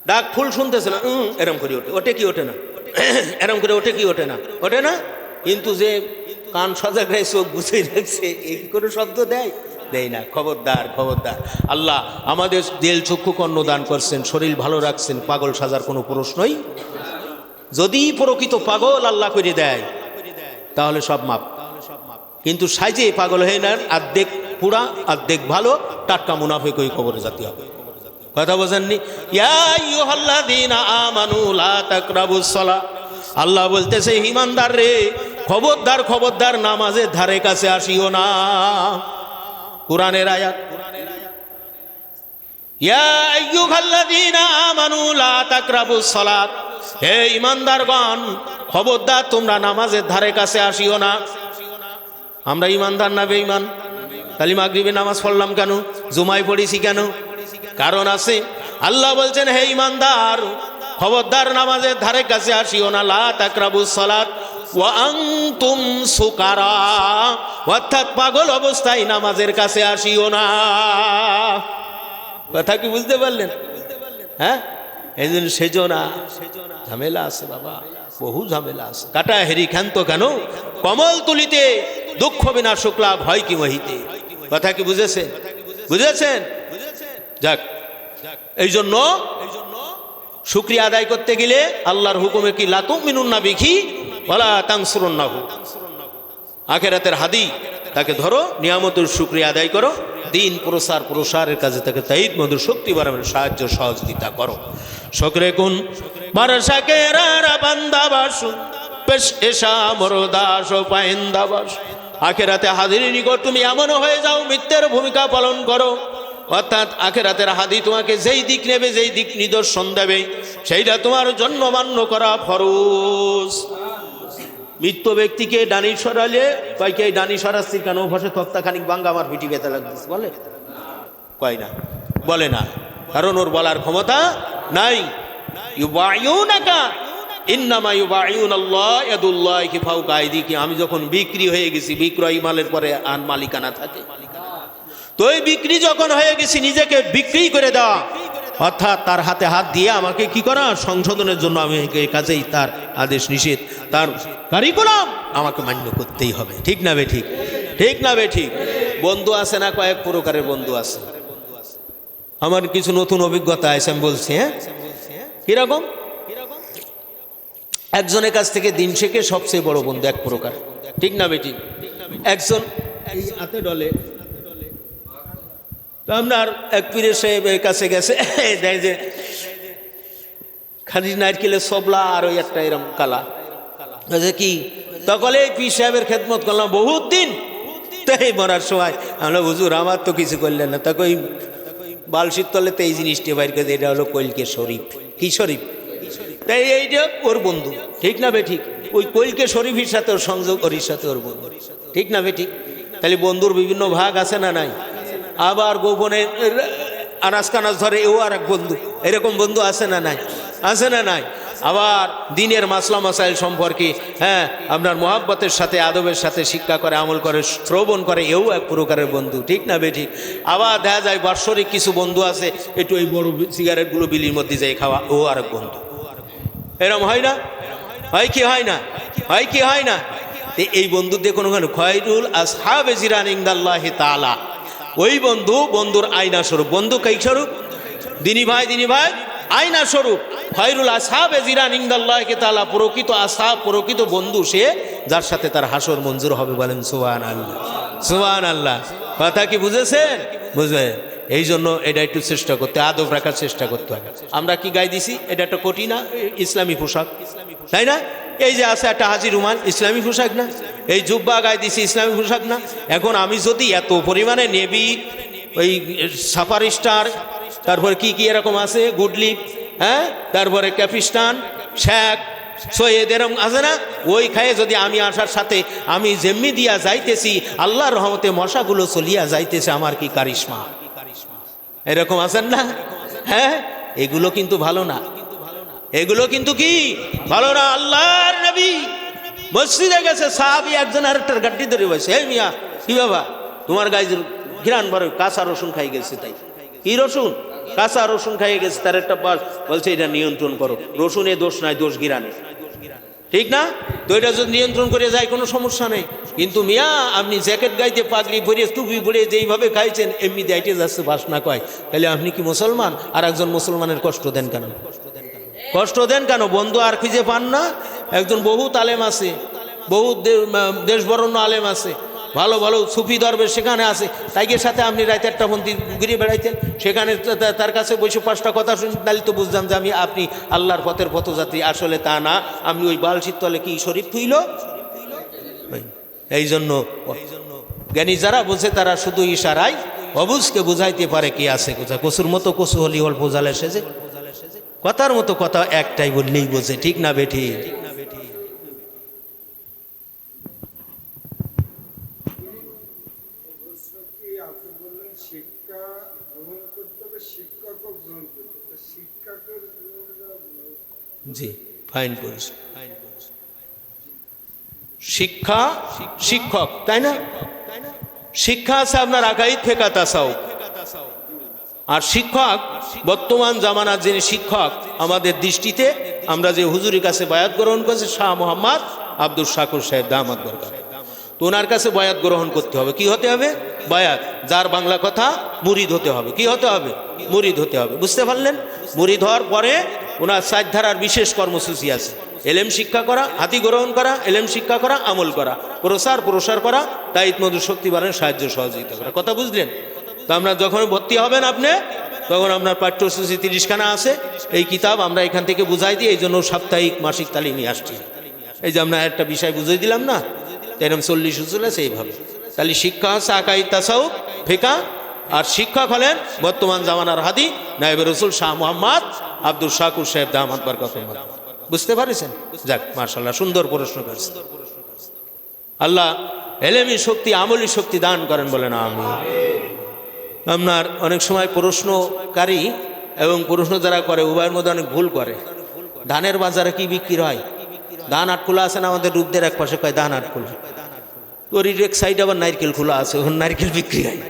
ডাক ফুল শুনতেছে না, এরম করে ওঠে, ওঠে কি ওঠে না, এরম করে ওঠে কি ওঠে না, ওঠে না। কিন্তু যে কান সজা গায়ে চোখ গুছিয়ে রাখছে, এই করে শব্দ দেয়, দেয় না। খবরদার, খবরদার। আল্লাহ আমাদের দিল চক্ষু কর্ণ দান করছেন, শরীর ভালো রাখছেন, পাগল সাজার কোনো প্রশ্নই। যদি প্রকৃত পাগল আল্লাহ করে দেয় তাহলে সব মাপ, কিন্তু সাইজে পাগল হয়ে না, অর্ধেক পুরা অর্ধেক ভালো, টাটকা মুনাফিক ওই কবরে জাতি হবে। কথা বোঝেননি? ইয়া আইয়ুহাল্লাযীনা আমানু লা তাকরাবুস সালাহ, আল্লাহ বলতেছে ঈমানদার রে, খবরদার, খবরদার, নামাজের ধারে কাছে আসিও না। কুরআনের আয়াত, ইয়া আইয়ুহাল্লাযীনা আমানু লা তাকরাবুস সালাত, হে ঈমানদারগণ, খবরদার তোমরা নামাজের ধারে কাছে আসিও না। আমরা ঈমানদার না বেঈমান? তাহলে মাগরিবে নামাজ পড়লাম কেন, জুমায় পড়েছি কেন? কারণ আছে। আল্লাহ বলছেন, হে ঈমানদার, খবরদার নামাজের ধারে কাছে আসিও না। লা তাকরাবুস সালাত ওয়া আনতুম সুকারা, অর্থাৎ পাগল অবস্থায় নামাজের কাছে আসিও না। কথা কি বুঝতে পারলেন? হ্যাঁ, এই জন্য সেজো না, ঝামেলা আছে বাবা, বহু ঝামেলা আছে। কাটা হেরি ক্ষান্ত কেন, কমল তুলিতে দুঃখ বিনা শুক্লা ভয় কি মহিতে। কথা কি বুঝেছেন? বুঝেছেন? যাক, এই জন্য শুকরিয়া আদায় করতে গেলে আল্লাহর হুকুমে কি, লা তুমিনুন্না বিহি ওয়ালা তানসুরুন্নাহু, আখিরাতের হাদি তাকে ধরো, নিয়ামতের শুকরিয়া আদায় করো, দিন প্রসারের কাজে তাকে তাইদ মধুর শক্তি বাড়ানোর সাহায্য সহযোগিতা করো। শুকরে কোন মারসাকেরা বান্দাবাস পেশ এশা মরদাস ও পায়েন্দাবাস, আখিরাতে হাজির নিকট তুমি এমন হয়ে যাও, মিথ্যের ভূমিকা পালন করো। অর্থাৎ আখিরাতের হাদি তোমাকে যেই দিক নেবে, যেই দিক নিদর্শন দেবে, সেইটা তোমার জন্য মান্য করা ফরজ। মৃত্যু ব্যক্তিকে ডানি সরালে কয়, কে ডানি সরাচ্ছি কেন, বসে তক্তা খানিক ভাঙ্গা আমার পিটি ব্যথা লাগতেছে, বলে? কয় না, বলে না, কারণ ওর বলার ক্ষমতা নাই। ইউবাইউনাকা ইন্নামা ইউবাইউনাল্লাহ ইয়াদুল্লাহি ফাওকা আইদিহিম, আমি যখন বিক্রি হয়ে গেছি, বিক্রয় মালের পরে আর মালিকানা থাকে, তো এই বিক্রি যখন হয়ে গেছি, নিজেকে বিক্রি করে দেওয়া, অর্থাৎ তার হাতে হাত দিয়ে আমাকে কি করা, সংশোধনের জন্য আমি এই কাজেই তার আদেশ নিষেধ, তার কারিকুলাম আমাকে মান্য করতেই হবে। ঠিক না বে ঠিক? ঠিক না বে ঠিক? বন্ধু আছে না, কয়েক প্রকারের বন্ধু আছে। আমার কিছু নতুন অভিজ্ঞতা আছে, আমি বলছি। হ্যাঁ, কিরকম? একজনের কাছ থেকে দিন শেখে সবচেয়ে বড় বন্ধু এক প্রকার। ঠিক না বে ঠিক? একজন এই হাতে ডলে, তো আপনার এক পীরের সাহেবের কাছে গেছে, দেয় যে খালি নারকেলের সবলা আর ওই একটা এরকম কালা, কি তকলে পীর সাহেবের খেদমত করলাম বহুত দিন। তাই মরার সময় আমরা, হুজুর আমার তো কিছু করলেন না, তাকে ওই বালশির তলেতে এই জিনিসটি বাইর করে, এটা হলো কৈলকে শরীফ। কি শরীফ? তাই এইটা ওর বন্ধু। ঠিক না বে ঠিক? ওই কৈলকে শরীফের সাথে ওর সংযোগ, ওর সাথে ওর বন্ধু। ঠিক না বে ঠিক? তাহলে বন্ধুর বিভিন্ন ভাগ আছে না নাই? আবার গোপনে আনাস কানাস ধরে, এও আর এক বন্ধু। এরকম বন্ধু আছে না নাই? আছে না নাই? আবার দিনের মাসলা মাসাইল সম্পর্কে, হ্যাঁ, আপনার মোহাব্বতের সাথে, আদবের সাথে শিক্ষা করে, আমল করে, শ্রবণ করে, এও এক প্রকারের বন্ধু। ঠিক না বে ঠিক? আবার দেখা যায় বাৎসরিক কিছু বন্ধু আছে, একটু এই বড় সিগারেটগুলো বিলির মধ্যে যাই খাওয়া, ও আর এক বন্ধু। এরম হয় না? হয় কি হয় না? হয় কি হয় না? এই বন্ধু দেখুন ওখানে খয়রুল আসহাবে জিরান ইনদাল্লাহি তাআলা, ওই বন্ধু বন্ধুর আয়না স্বরূপ। বন্ধু কই স্বরূপ? দিনী ভাই আয়না স্বরূপ। খয়রুল আসহাবে জিরান ইনদাল্লাহি তাআলা, প্রকৃত আসহাব, প্রকৃত বন্ধু সে যার সাথে তার হাসর মঞ্জুর হবে। বলেন সুবহানাল্লাহ, সুবহানাল্লাহ। কথা কি বুঝেছেন? বুঝলেন? এই জন্য এটা একটু চেষ্টা করতে, আদব রাখার চেষ্টা করতে হবে। আমরা কি গাই দিছি? এটা একটা কঠিন ইসলামী পোশাক, তাই না? এই যে আছে একটা হাজি রুমাল, ইসলামী পোশাক না? এই জুব্বা গায়ে দিছি, ইসলামী পোশাক না? এখন আমি যদি এত পরিমাণে নেবি, ওই সাফার স্টার, তারপরে কি কি এরকম আছে, গুডলিপ, হ্যাঁ, তারপরে ক্যাপিস্টান, শেখ, সৈয়দ, এরকম আছে না? ওই খায়ে যদি আমি আসার সাথে আমি জেম্মি দিয়া যাইতেছি, আল্লাহর রহমতে মশাগুলো চলিয়া যাইতেছে, আমার কি কারিশমা। এরকম আছেন না? হ্যাঁ, এগুলো কিন্তু ভালো না, এগুলো কিন্তু কি ভালো না। আল্লাহর নবী মসজিদে গেছে, সাহাবী একজন আরেকটার গাড়ি ধরে বসে, এই মিয়া কি বাবা তোমার গায়ে ঘিরান বড়, কাঁচা রসুন খাই গেছে। তাই কি রসুন? কাঁচা রসুন খাইয়ে গেছে। তার একটা বাস বলছে এটা নিয়ন্ত্রণ করো, রসুনে দোষ নাই, দোষ ঘিরানে, ঠিক না? তো এটা যদি নিয়ন্ত্রণ করে যায় কোনো সমস্যা নেই। কিন্তু মিয়া আপনি জ্যাকেট গাইতে, পাগড়ি ভরিয়ে, টুপি ভরিয়ে যেইভাবে খাইছেন এমনি দাইটে যাচ্ছে বাসনা কয়, তাহলে আপনি কি মুসলমান? আর একজন মুসলমানের কষ্ট দেন কেন? কষ্ট দেন কেন? বন্ধু আর খুঁজে পান না? একজন বহুত আলেম আছে, বহুত দেশ বরণ্য আলেম আছে, ভালো ভালো সুফি দরবেশ সেখানে আছে, তাইকের সাথে আপনি রাতে একটা মন্দির ঘুরে বেড়াইতেন, সেখানে তার কাছে বসে 5টা কথা শুনি, তাহলে তো বুঝতাম যে আমি আপনি আল্লাহর পথের পথযাত্রী। আসলে তা না, আপনি ওই বালশির তলে কি শরীফ থুইল। এই জন্য জ্ঞানী যারা বোঝে তারা শুধু ইশারায় অবুঝকে বুঝাইতে পারে কি আছে কোথা। কসুর মতো কসু হলি অল্প জাল এসেছে, কথার মতো কথা একটাই বললেই বোঝে, ঠিক না বেঠি? জি, ফাইন করেছে। শিক্ষা, শিক্ষক, তাই না? শিক্ষা আছে আপনার আকাইদ ফেকা তাসাউফ, আর শিক্ষক বর্তমান জামানার যিনি শিক্ষক আমাদের দৃষ্টিতে, আমরা যে হুজুরের কাছে বায়াত গ্রহণ করেছি শাহ মোহাম্মদ আব্দুল শাকুর সাহেব দামাত বরকাত, তো ওনার কাছে বায়াত গ্রহণ করতে হবে। কি হতে হবে? বায়াত। যার বাংলা কথা মুরিদ হতে হবে। কি হতে হবে? মুরিদ হতে হবে। বুঝতে পারলেন? মুরিদ হওয়ার পরে ওনার 4 ধারার বিশেষ কর্মসূচি আছে। এলেম শিক্ষা করা, হাতি গ্রহণ করা, এলেম শিক্ষা করা, আমল করা, প্রসার করা, দায়িত্ব মধুর শক্তি বাড়ানোর সাহায্য সহযোগিতা করা। কথা বুঝলেন? তো আমরা যখন ভর্তি হবেন আপনি, তখন আপনার পাঠ্যসূচি 30খানা আছে। এই কিতাব আমরা এখান থেকে বুঝাই দিই, এই জন্য সাপ্তাহিক মাসিক তালিম নিয়ে আসছি। এই যে আমরা একটা বিষয় বুঝিয়ে দিলাম না, এরকম 40 উসুল আছে এইভাবে। তাহলে শিক্ষা হচ্ছে আকাইদ তাসাউফ ফিকা, আর শিক্ষক হলেন বর্তমান জামানার হাদি নায়েবে রাসূল শাহ মোহাম্মদ আব্দুল শাকুর সাহেব দামাত বরকাতুহু। বুঝতে পারছেন? যাক, মাশাআল্লাহ, সুন্দর প্রশ্ন করেছেন। আল্লাহ এলেমি শক্তি, আমলি শক্তি দান করেন, বলেন আমিন। আপনার অনেক সময় প্রশ্নকারী এবং প্রশ্ন যারা করে উভয়ের মধ্যে অনেক ভুল করে। ধানের বাজারে কি বিক্রি হয়? ধান আটখোলা আছে না আমাদের রূপদের এক পাশে, কয় ধান আটখোলা। ওর এক সাইড আবার নারকেল খোলা আছে, ওখানে নারকেল বিক্রি হয়।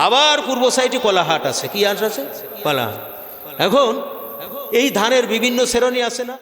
আবার পূর্ব সাইডে কলাহাট আছে। কি হাট আছে? কলাহাট। এখন এই ধানের বিভিন্ন শ্রেণী আছে না?